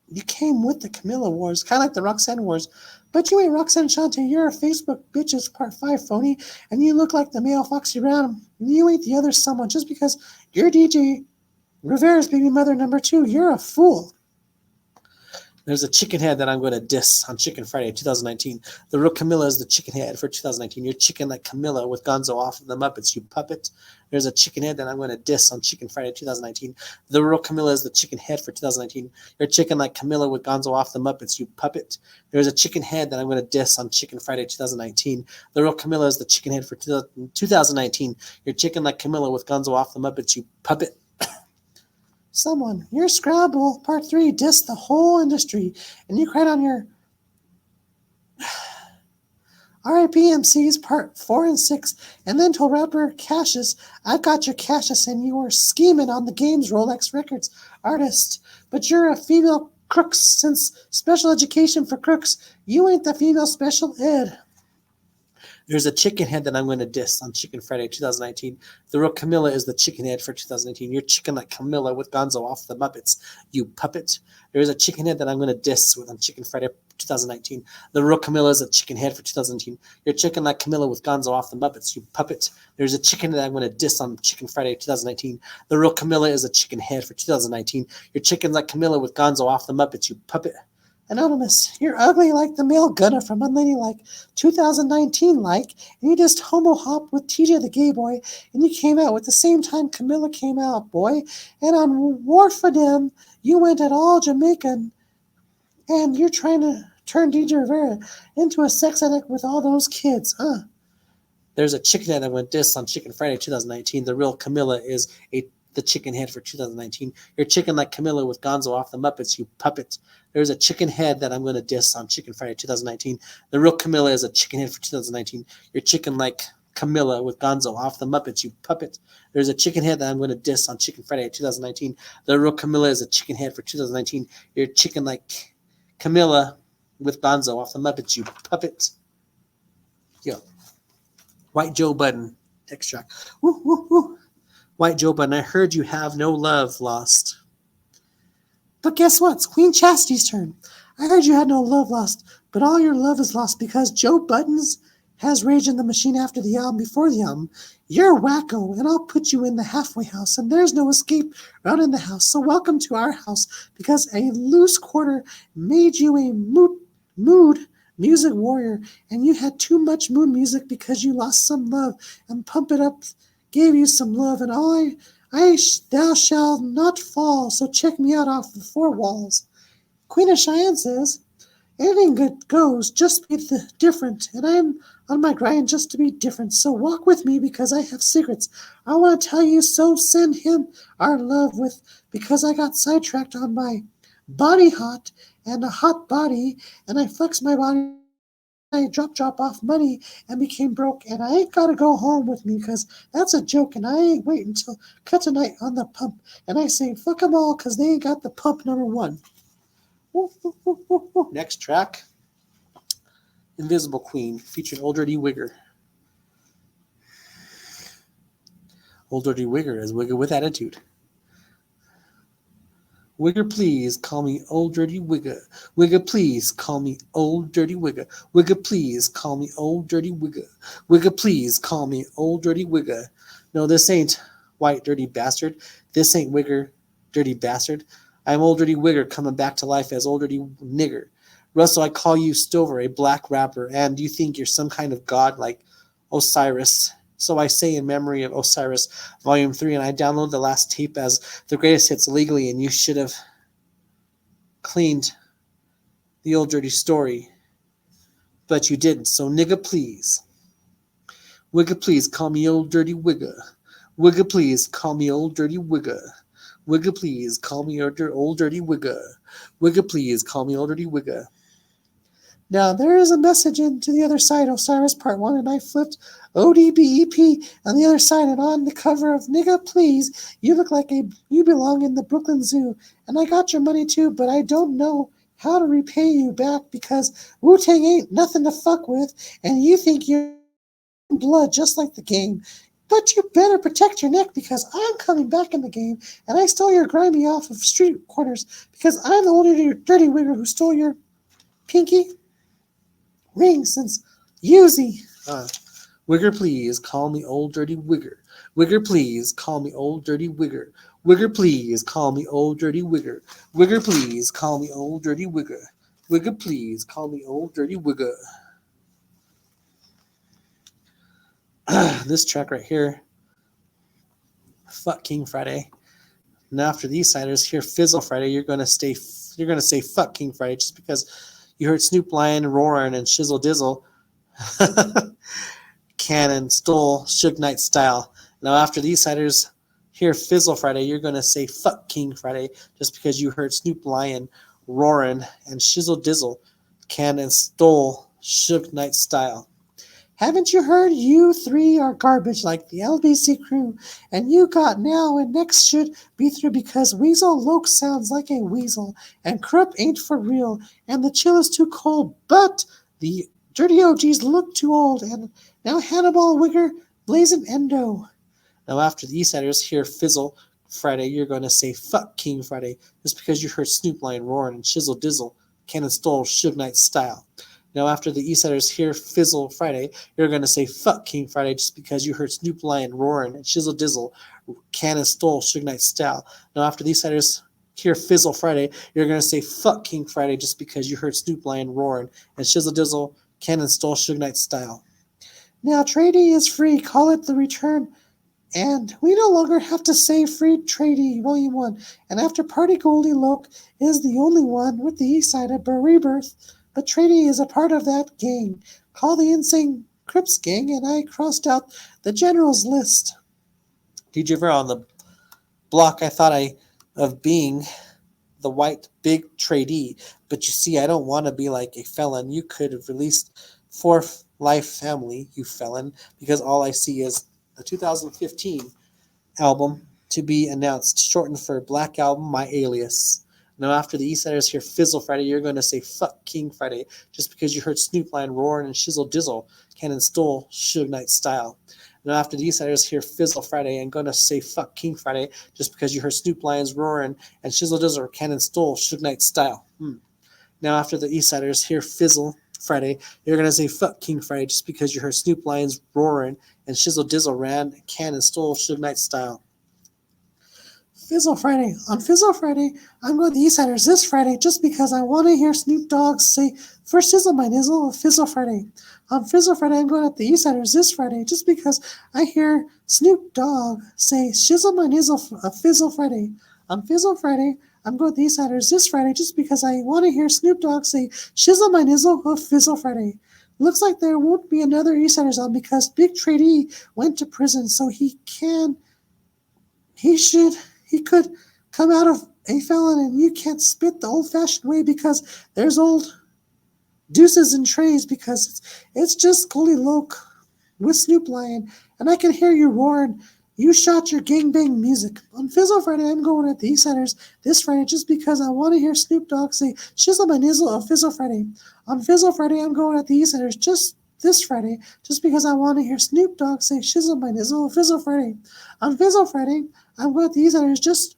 Speaker 2: You came with the Camilla Wars, kind of like the Roxanne Wars. But you ain't Roxanne Shante. You're a Facebook bitches part 5 phony, and you look like the male Foxy Brown. And you ain't the other someone just because you're DJ Rivera's baby mother number 2. You're a fool.
Speaker 1: There's a chicken head that I'm going to diss on Chicken Friday 2019. The real Camilla is the chicken head for 2019. You're chicken like Camilla with Gonzo off of the Muppets, you puppet. There's a chicken head that I'm going to diss on Chicken Friday 2019. The real Camilla is the chicken head for 2019. You're chicken like Camilla with Gonzo off the Muppets, you puppet. There's a chicken head that I'm going to diss on Chicken Friday 2019. The real Camilla is the chicken head for 2019. You're chicken like Camilla with Gonzo off the Muppets, you puppet.
Speaker 2: Someone, your Scrabble part 3 dissed the whole industry, and you cried on your R.I.P. MCs part 4 and 6, and then told rapper Cassius, I've got your Cassius, and you were scheming on the game's Rolex Records artist. But you're a female crooks since special education for crooks. You ain't the female special ed.
Speaker 1: There's a chicken head that I'm going to diss on Chicken Friday 2019. The real Camilla is the chicken head for 2019. You're chicken like Camilla with Gonzo off the Muppets, you puppet. There's a chicken head that I'm going to diss with on Chicken Friday 2019. The real Camilla is a chicken head for 2019. You're chicken like Camilla with Gonzo off the Muppets, you puppet. There's a chicken that I'm going to diss on Chicken Friday 2019. The real Camilla is a chicken head for 2019. You're chicken like Camilla with Gonzo off the Muppets, you puppet.
Speaker 2: Anonymous, you're ugly like the male gunner from Unladylike 2019 and you just homo hop with TJ the gay boy, and you came out with the same time Camilla came out, boy. And on War for Them, you went at all Jamaican, and you're trying to turn DJ Rivera into a sex addict with all those kids,
Speaker 1: There's a chicken head that went diss on Chicken Friday 2019. The real Camilla is the chicken head for 2019. You're chicken like Camilla with Gonzo off the Muppets, you puppet. There's a chicken head that I'm going to diss on Chicken Friday 2019. The real Camilla is a chicken head for 2019. You're chicken like Camilla with Gonzo off the Muppets, you puppet. There's a chicken head that I'm going to diss on Chicken Friday 2019. The real Camilla is a chicken head for 2019. You're chicken like Camilla with Gonzo off the Muppets, you puppet. Yo. White Joe Budden. Text track. Woo, woo, woo. White Joe Budden, I heard you have no love lost.
Speaker 2: But guess what? It's Queen Chastity's turn. I heard you had no love lost, but all your love is lost because Joe Budden's has Rage in the Machine after the album, before the album. You're wacko, and I'll put you in the halfway house, and there's no escape out in the house. So welcome to our house, because a loose quarter made you a mood music warrior, and you had too much mood music because you lost some love, and Pump It Up gave you some love, and thou shalt not fall, so check me out off the 4 walls. Queen of Cheyenne says, anything good goes, just be different, and I'm on my grind just to be different, so walk with me because I have secrets I want to tell you, so send him our love with, because I got sidetracked on my body hot and a hot body, and I flexed my body, I drop off money and became broke, and I ain't gotta go home with me because that's a joke, and I ain't waiting until cut tonight on the pump, and I say fuck them all because they ain't got the pump number 1.
Speaker 1: Next track, Invisible Queen, featuring Old Dirty Wigger. Old Dirty Wigger is Wigger with attitude. Wigger, please call me Old Dirty Wigger. Wigger, please call me Old Dirty Wigger. Wigger, please call me Old Dirty Wigger. Wigger, please call me Old Dirty Wigger. No, this ain't White Dirty Bastard. This ain't Wigger, Dirty Bastard. I'm Old Dirty Wigger coming back to life as Old Dirty Nigger. Russell, I call you Stover, a black rapper, and you think you're some kind of god like Osiris. So I say in memory of Osiris, Volume 3, and I download the last tape as the greatest hits illegally, and you should have cleaned the Old Dirty Story, but you didn't. So nigga, please. Wigger, please call me Old Dirty Wigger. Wigger, please call me old dirty Wigger. Wigger, please call me old dirty Wigger. Wigger, please call me old dirty Wigger.
Speaker 2: Now there is a message into the other side, Osiris Part 1, and I flipped ODBEP on the other side, and on the cover of Nigga Please, you look like you belong in the Brooklyn Zoo, and I got your money too, but I don't know how to repay you back because Wu-Tang ain't nothing to fuck with, and you think you're blood just like the game. But you better protect your neck because I'm coming back in the game, and I stole your grimy off of street corners because I'm the only dirty wigger who stole your pinky ring since Uzi.
Speaker 1: Wigger, please call me old dirty Wigger. Wigger, please call me old dirty Wigger. Wigger, please call me old dirty Wigger. Wigger, please call me old dirty Wigger. Wigger, please call me old dirty Wigger. This track right here, Fuck King Friday. Now after these siders, here Fizzle Friday, you're gonna say Fuck King Friday just because you heard Snoop Lion roaring and Shizzle Dizzle Cannon stole Suge Knight style. Now after these siders, here Fizzle Friday, you're gonna say Fuck King Friday just because you heard Snoop Lion roaring and Shizzle Dizzle Cannon stole Suge Knight style.
Speaker 2: Haven't you heard you three are garbage like the LBC crew, and you got now and next should be through because Weasel Loke sounds like a weasel, and Krupp ain't for real, and the chill is too cold, but the dirty OGs look too old, and now HannIbal, Wigger, blazing endo.
Speaker 1: Now after the Eastsiders hear Fizzle Friday, you're going to say Fuck King Friday just because you heard Snoop Lion roaring and Shizzle Dizzle Cannon stole Suge Knight style. Now after the Eastsiders hear Fizzle Friday, you're going to say Fuck King Friday just because you heard Snoop Lion roaring and Shizzle Dizzle Cannon stole Suge Knight style. Now after the Eastsiders hear Fizzle Friday, you're going to say Fuck King Friday just because you heard Snoop Lion roaring and Shizzle Dizzle Cannon stole Suge Knight style.
Speaker 2: Now tradie is free, call it the return. And we no longer have to say Free Tradie Volume 1. And after Party Goldie Loke is the only one with the East Side of Rebirth, but Tradie is a part of that gang. Call the Insane Crips gang, and I crossed out the General's list.
Speaker 1: DJ Vera on the block, I thought of being the white big tradie, but you see, I don't want to be like a felon. You could have released 4th Life Family, you felon, because all I see is the 2015 album to be announced, shortened for Black Album, My Alias. Now after the Eastsiders hear Fizzle Friday, you're going to say Fuck King Friday just because you heard Snoop Lion roaring and Shizzle Dizzle Cannon stole Suge Knight style. Now after the Eastsiders hear Fizzle Friday, I'm going to say Fuck King Friday just because you heard Snoop Lion's roaring and Shizzle Dizzle Cannon stole Suge Knight style. Now after the Eastsiders hear Fizzle Friday, you're going to say Fuck King Friday just because you heard Snoop Lion's roaring and Shizzle Dizzle ran Cannon stole Suge Knight style.
Speaker 2: Fizzle Friday. On Fizzle Friday, I'm going to the Eastsiders this Friday just because I want to hear Snoop Dogg say, for Shizzle my nizzle, Fizzle Friday. On Fizzle Friday, I'm going to the Eastsiders this Friday just because I hear Snoop Dogg say, Shizzle my nizzle, Fizzle Friday. On Fizzle Friday, I'm going to the Eastsiders this Friday just because I want to hear Snoop Dogg say, Shizzle my nizzle, Fizzle Friday. Looks like there won't be another Eastsiders on because Big Tradie went to prison, so he could come out of a felon, and you can't spit the old-fashioned way because there's old deuces and trays because it's just Goldie Loke with Snoop Lion, and I can hear you roaring, you shot your gangbang music. On Fizzle Friday, I'm going at the Eastsiders this Friday just because I want to hear Snoop Dogg say, Shizzle my nizzle of Fizzle Friday. On Fizzle Friday, I'm going at the Eastsiders just this Friday just because I want to hear Snoop Dogg say, Shizzle my nizzle of Fizzle Friday. On Fizzle Friday, I'm going at the Eastsiders just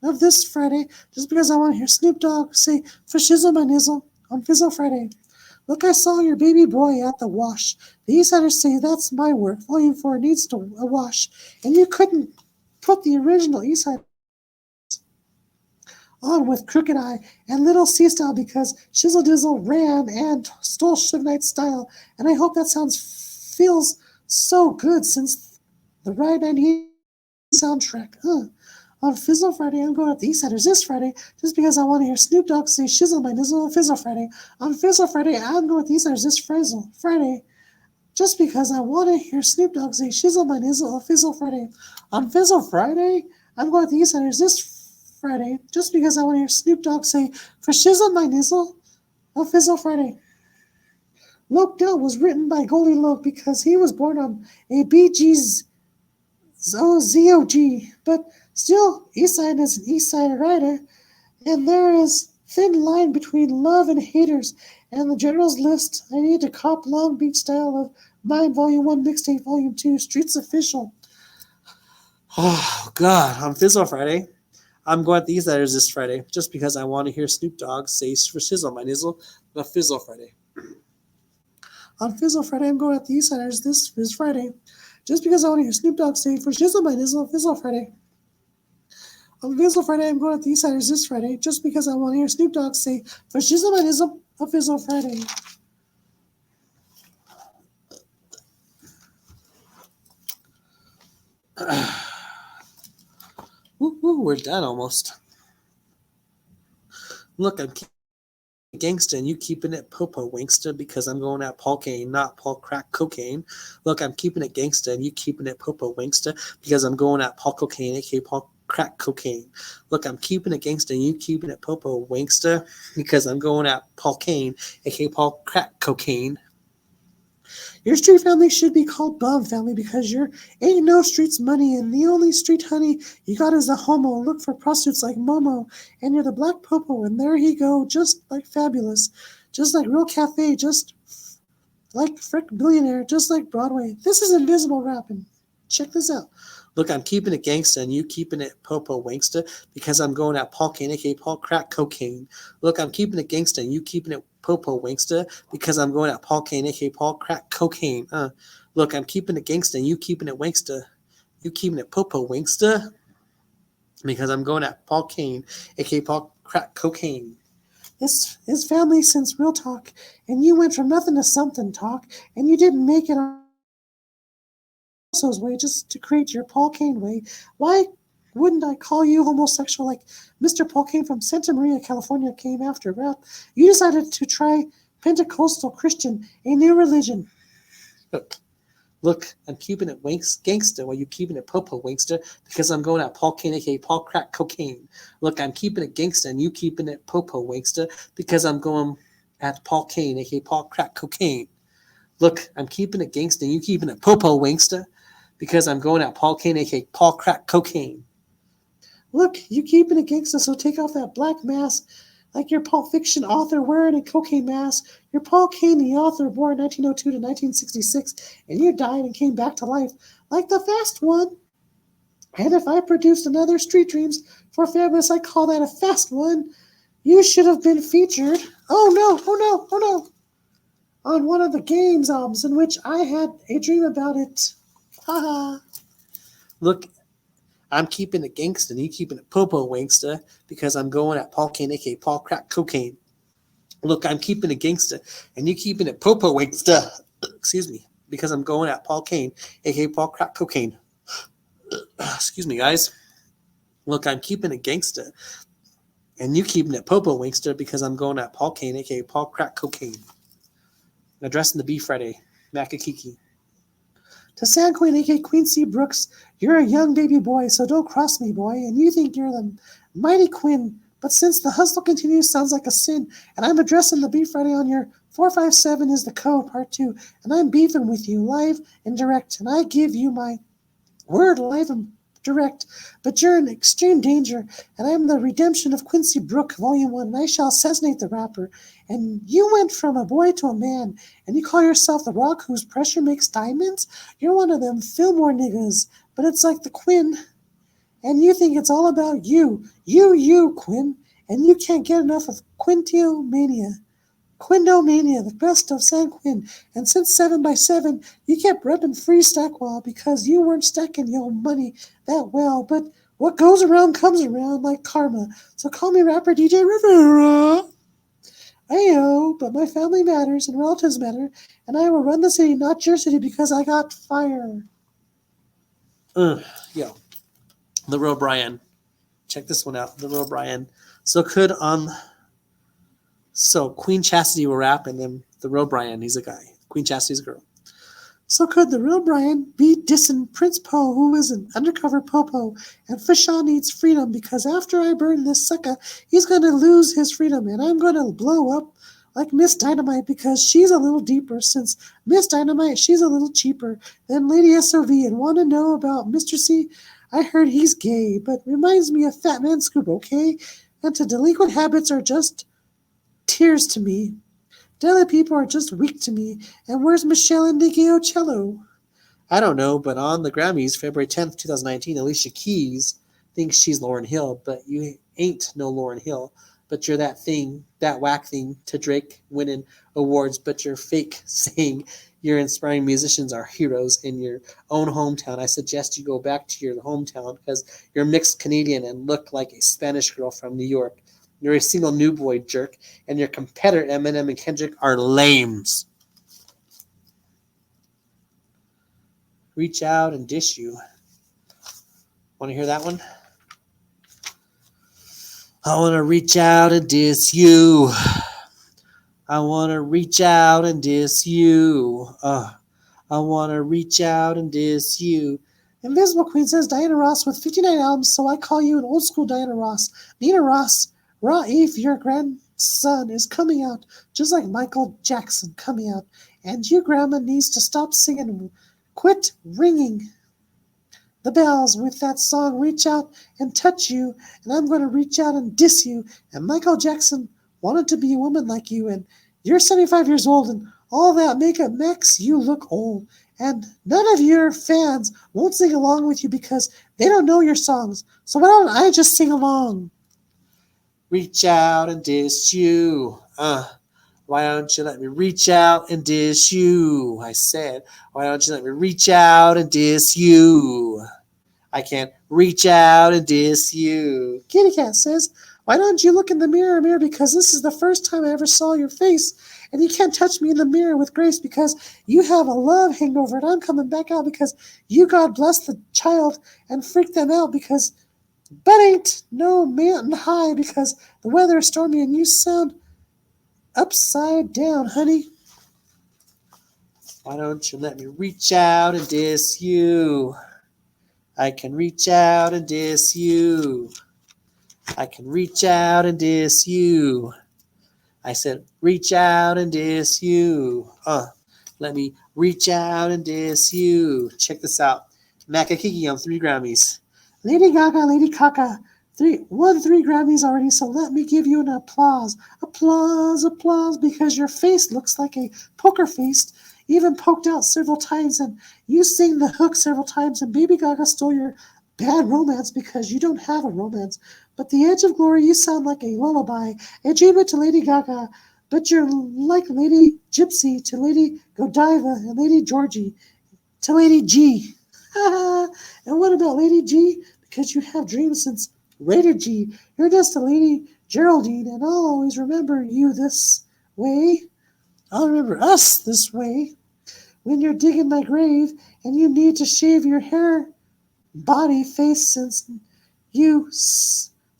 Speaker 2: of this Friday just because I want to hear Snoop Dogg say, for Shizzle my nizzle on Fizzle Friday. Look, I saw your baby boy at the wash. The Eastsiders say that's my work. Volume 4 needs a wash. And you couldn't put the original Eastsiders on with Crooked Eye and Little C Style because Shizzle Dizzle ran and stole Suge Knight style. And I hope that feels so good since the Ride 98 soundtrack. On Fizzle Friday, I'm going at the Eastsiders this Friday just because I want to hear Snoop Dogg say Shizzle my nizzle on Fizzle Friday. On Fizzle Friday, I'm going at the Eastsiders this Friday just because I want to hear Snoop Dogg say shizzle my nizzle on Fizzle Friday. On Fizzle Friday, I'm going to the East Siders this Friday, just because I want to hear Snoop Dogg say for shizzle my nizzle on Fizzle Friday. Loke Dell was written by Goldie Loke because he was born on a BG's ZOG, but still, Eastside is an Eastside writer, and there is thin line between love and haters, and the General's List. I need to cop Long Beach Style of Mine, Volume 1, Mixtape, Volume 2, Streets Official.
Speaker 1: Oh, God. On Fizzle Friday, I'm going to the Eastsiders this Friday just because I want to hear Snoop Dogg say for shizzle my nizzle on Fizzle Friday.
Speaker 2: On Fizzle Friday, I'm going at the Eastsiders this Friday just because I want to hear Snoop Dogg say for shizzle my nizzle on Fizzle Friday. On Fizzle Friday, I'm going at the Eastsiders this Friday just because I want to hear Snoop Dogg say for shizzle my nizzle on Fizzle Friday.
Speaker 1: We're done almost. Look, I'm gangsta and you keeping it popo wanksta because I'm going at Paul Cain, not Paul Crack Cocaine. Look, I'm keeping it gangsta and you keeping it popo wanksta because I'm going at Paul Cocaine, aka Paul Crack Cocaine. Look, I'm keeping it gangsta and you keeping it popo wanksta because I'm going at Paul Cain, aka Paul Crack Cocaine.
Speaker 2: Your street family should be called Bum Family because you're ain't no streets money and the only street honey you got is a homo. Look for prostitutes like Momo and you're the Black Popo and there he go, just like Fabulous, just like Real Cafe, just like Frick Billionaire, just like Broadway. This is Invisible Rapping. Check this out.
Speaker 1: Look, I'm keeping it gangsta and you keeping it popo wanksta because I'm going at Paul Cain, aka Paul Crack Cocaine. Look, I'm keeping it gangsta and you keeping it popo wanksta because I'm going at Paul Cain, aka Paul Crack Cocaine. Look, I'm keeping it gangsta and you keeping it wanksta. You keeping it popo wanksta because I'm going at Paul Cain, aka Paul Crack Cocaine.
Speaker 2: This is family since Real Talk, and you went from nothing to something talk, and you didn't make it on way just to create your Paul Cain way. Why wouldn't I call you homosexual like Mr. Paul Cain from Santa Maria, California came after rap? You decided to try Pentecostal Christian, a new religion.
Speaker 1: Look, I'm keeping it gangsta while you keeping it popo wanksta because I'm going at Paul Cain, aka Paul Crack Cocaine. Look, I'm keeping it gangsta and you keeping it popo wanksta because I'm going at Paul Cain, aka Paul Crack Cocaine. Look, I'm keeping it gangsta and you keeping it popo wanksta because I'm going at Paul Cain, aka Paul Crack Cocaine.
Speaker 2: Look, you keeping it gangsta, so take off that black mask like your Pulp Fiction author wearing a cocaine mask. You're Paul Cain, the author, born 1902 to 1966, and you died and came back to life like the fast one. And if I produced another Street Dreams for Fabulous, I call that a fast one. You should have been featured. Oh no. On one of the Games albums in which I had a dream about it. Haha.
Speaker 1: Look, I'm keeping it gangsta and you keeping it popo wanksta because I'm going at Paul Cain, aka Paul Crack Cocaine. Look, I'm keeping it gangsta and you keeping it popo wanksta. Excuse me, because I'm going at Paul Cain, aka Paul Crack Cocaine. Excuse me, guys. Look, I'm keeping it gangsta and you keeping it popo wanksta because I'm going at Paul Cain, aka Paul Crack Cocaine. Addressing the B Friday, Macakiki.
Speaker 2: To San Queen, a.k.a. Quincy Brooks, you're a young baby boy, so don't cross me, boy, and you think you're the mighty Quinn, but since the hustle continues sounds like a sin, and I'm addressing the Beef Friday on your 457 is the code, part 2, and I'm beefing with you live and direct, and I give you my word live and direct, but you're in extreme danger, and I am the redemption of Quincy Brook, Volume 1, and I shall assassinate the rapper. And you went from a boy to a man, and you call yourself the Rock whose pressure makes diamonds? You're one of them Fillmore niggas, but it's like the Quinn, and you think it's all about you, Quinn, and you can't get enough of Quintomania, the best of San Quinn, and since 7x7, you kept repping Free Stackwell because you weren't stacking your money that well, but what goes around comes around like karma, so call me rapper DJ Rivera. Ayo, but my family matters and relatives matter, and I will run the city, not your city, because I got fire.
Speaker 1: Yo, the Real Bryon. Check this one out, the Real Bryon. So Queen Chastity will rap, and then the Real Bryon, he's a guy. Queen Chastity's a girl.
Speaker 2: So could the real Bryon be dissing Prince Poe, who is an undercover popo, and Fishaw needs freedom because after I burn this sucker, he's going to lose his freedom, and I'm going to blow up like Miss Dynamite because she's a little deeper, since Miss Dynamite, she's a little cheaper than Lady SOV, and want to know about Mr. C? I heard he's gay, but reminds me of Fat Man Scoop, okay? And to delinquent habits are just tears to me. Deli people are just weak to me. And where's Michelle and Nicky Ocello? I don't know, but on the Grammys, February 10th, 2019, Alicia Keys thinks she's Lauryn Hill, but you ain't no Lauryn Hill. But you're that thing, that whack thing to Drake winning awards, but you're fake saying you're inspiring musicians are heroes in your own hometown. I suggest you go back to your hometown because you're mixed Canadian and look like a Spanish girl from New York. You're a single new boy jerk, and your competitor Eminem and Kendrick are lames. Reach out and dish you. Want to hear that one? I want to reach out and diss you. I want to reach out and diss you. I want to reach out and diss you. Invisible Queen says Diana Ross with 59 albums, so I call you an old school Diana Ross. Nina Ross, Ra-Eve, your grandson is coming out, just like Michael Jackson coming out. And you, Grandma, needs to stop singing and quit ringing the bells with that song, Reach Out and Touch You, and I'm going to reach out and diss you. And Michael Jackson wanted to be a woman like you, and you're 75 years old, and all that makeup makes you look old. And none of your fans won't sing along with you because they don't know your songs. So why don't I just sing along? Reach out and diss you. Why don't you let me reach out and diss you? I said, why don't you let me reach out and diss you? I can't reach out and diss you. Kitty Cat says, why don't you look in the mirror, because this is the first time I ever saw your face, and you can't touch me in the mirror with grace because you have a love hangover, and I'm coming back out because you, God bless the child, and freak them out because but ain't no mountain high because the weather is stormy and you sound upside down, honey. Why don't you let me reach out and diss you? I can reach out and diss you. I can reach out and diss you. I said, reach out and diss you. Let me reach out and diss you. Check this out. Makakiki on 3 Grammys. Lady Gaga, Lady Kaka. 3 Grammys already, so let me give you an applause. Applause, applause, because your face looks like a poker face, even poked out several times, and you sing the hook several times, and Baby Gaga stole your bad romance because you don't have a romance. But the Edge of Glory, you sound like a lullaby, a tribute to Lady Gaga, but you're like Lady Gypsy to Lady Godiva and Lady Georgie to Lady G. And what about Lady G? Because you have dreams since Rated G. You're just a Lady Geraldine, and I'll always remember you this way. I'll remember us this way. When you're digging my grave and you need to shave your hair, body, face, since you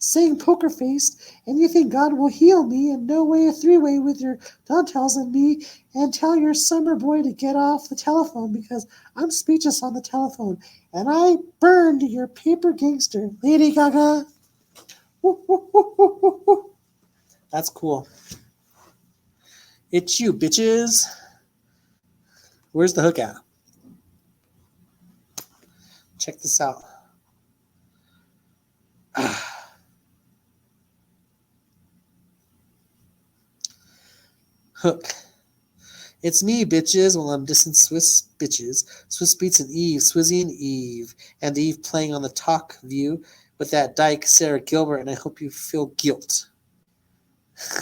Speaker 2: sing poker face, and you think God will heal me, and no way a 3-way with your dentals and me, and tell your summer boy to get off the telephone because I'm speechless on the telephone, and I burned your paper gangster, Lady Gaga. Woo, woo, woo, woo, woo, woo. That's cool. It's you, bitches. Where's the hook at? Check this out. Hook. It's me, bitches. Well, I'm dissing Swiss bitches. Swiss Beats and Eve, Swizzy and Eve. And Eve playing on the talk view with that dyke, Sarah Gilbert, and I hope you feel guilt.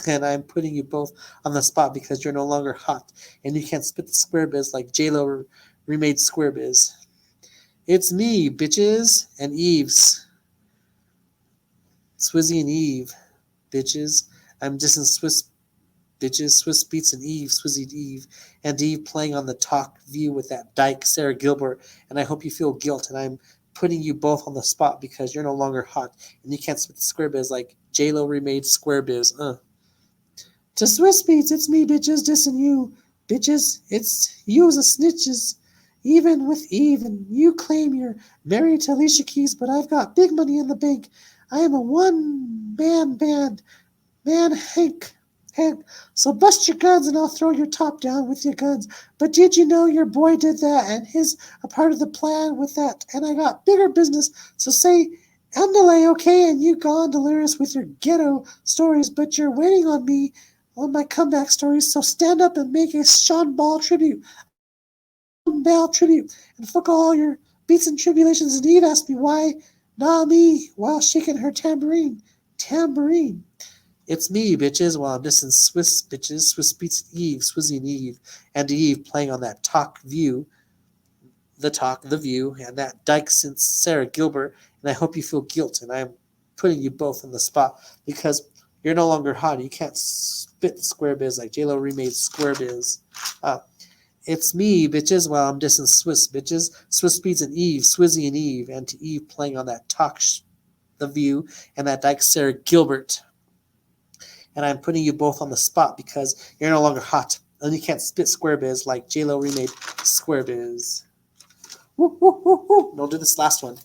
Speaker 2: And I'm putting you both on the spot because you're no longer hot, and you can't spit the square biz like J.O.E remade square biz. It's me, bitches, and Eve's. Swizzy and Eve, bitches. I'm dissing Swiss bitches, Swiss Beats and Eve, Swizzy Eve, and Eve playing on the talk view with that dyke, Sarah Gilbert, and I hope you feel guilt, and I'm putting you both on the spot because you're no longer hot, and you can't spit the square biz like J.Lo remade square biz. To Swiss Beats, it's me, bitches, dissing you. Bitches, it's you as a snitches. even with Eve, and you claim you're married to Alicia Keys, but I've got big money in the bank. I am a one-man band, man Hank. So bust your guns and I'll throw your top down with your guns. But did you know your boy did that and his a part of the plan with that? And I got bigger business, so say Andale, okay, and you gone delirious with your ghetto stories, but you're waiting on me on my comeback stories, so stand up and make a Sean Ball tribute. Bell tribute, and fuck all your beats and tribulations. And Eve asked me why, not me, while shaking her tambourine. Tambourine. It's me, bitches, while I'm dissing Swiss bitches, Swiss beats Eve, Swizzy and Eve playing on that talk, view, the view, and that dyke since Sarah Gilbert, and I hope you feel guilt, and I'm putting you both on the spot, because you're no longer hot, you can't spit square biz like J.O.E remade square biz. It's me, bitches, while I'm dissing Swiss bitches, Swiss beats and Eve, Swizzy and to Eve playing on that talk, the view, and that dyke Sarah Gilbert. And I'm putting you both on the spot because you're no longer hot, and you can't spit square biz like J.O.E remade square biz. Woo, woo, woo, woo. Don't do this last one.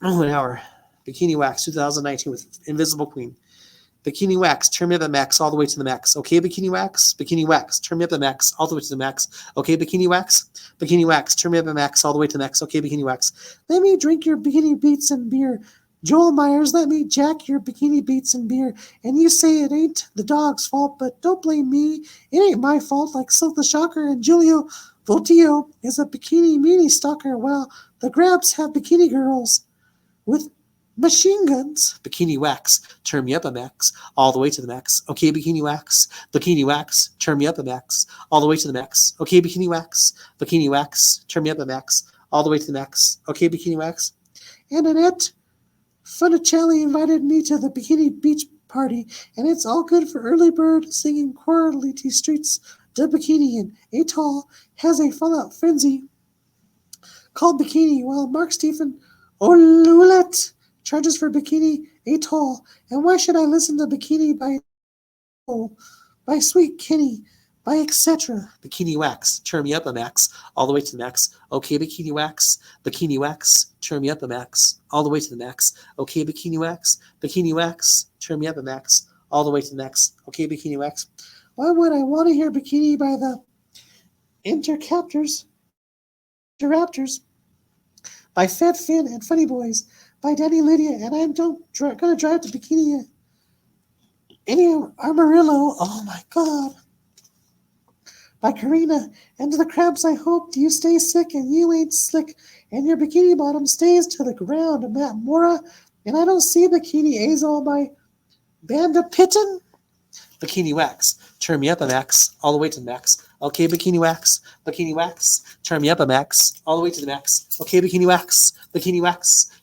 Speaker 2: Oh, an hour. Bikini Wax 2019 with Invisible Queen. Bikini Wax, turn me up at max, all the way to the max. Okay, Bikini Wax? Bikini Wax, turn me up at max, all the way to the max. Okay, Bikini Wax? Bikini Wax, turn me up at max, all the way to the max. Okay, Bikini Wax. Let me drink your bikini beats and beer. Joel Myers, let me jack your bikini beats and beer. And you say it ain't the dog's fault, but don't blame me. It ain't my fault, like Silk the Shocker and Julio Voltio is a bikini meanie stalker. Well, the Grabs have bikini girls with machine guns. Bikini Wax, turn me up a max, all the way to the max. Okay, Bikini Wax, turn me up a max, all the way to the max. Okay, Bikini Wax, turn me up a max, all the way to the max. Okay, Bikini Wax. And Annette Funicelli invited me to the Bikini Beach party, and it's all good for early bird singing quality streets. The Bikini and Atoll has a fallout frenzy called Bikini, while Mark Stephen Olulet charges for Bikini Atoll. And why should I listen to Bikini by Sweet Kenny, by etc. Bikini Wax, turn me up a max, all the way to the max. Okay, Bikini Wax, turn me up a max, all the way to the max. Okay, Bikini Wax, turn me up a max, all the way to the max. Okay, Bikini Wax. Why would I want to hear Bikini by the Interraptors, by Fat Finn and Funny Boys, by Danny Lydia, and I'm going to drive to Bikini Amarillo. Oh my God. By Karina, and to the Crabs, I hope you stay sick and you ain't slick, and your bikini bottom stays to the ground. Matt Mora, and I don't see Bikini Azol by Banda Pitten. Bikini Wax, turn me up a max, all the way to the max. Okay, Bikini Wax, turn me up a max, all the way to the max. Okay, Bikini Wax,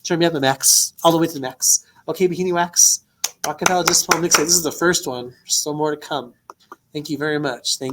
Speaker 2: turn me up a max, all the way to the max. Okay, Bikini Wax. Accapella Discipline Mixtape. This is the first one. There's still more to come. Thank you very much.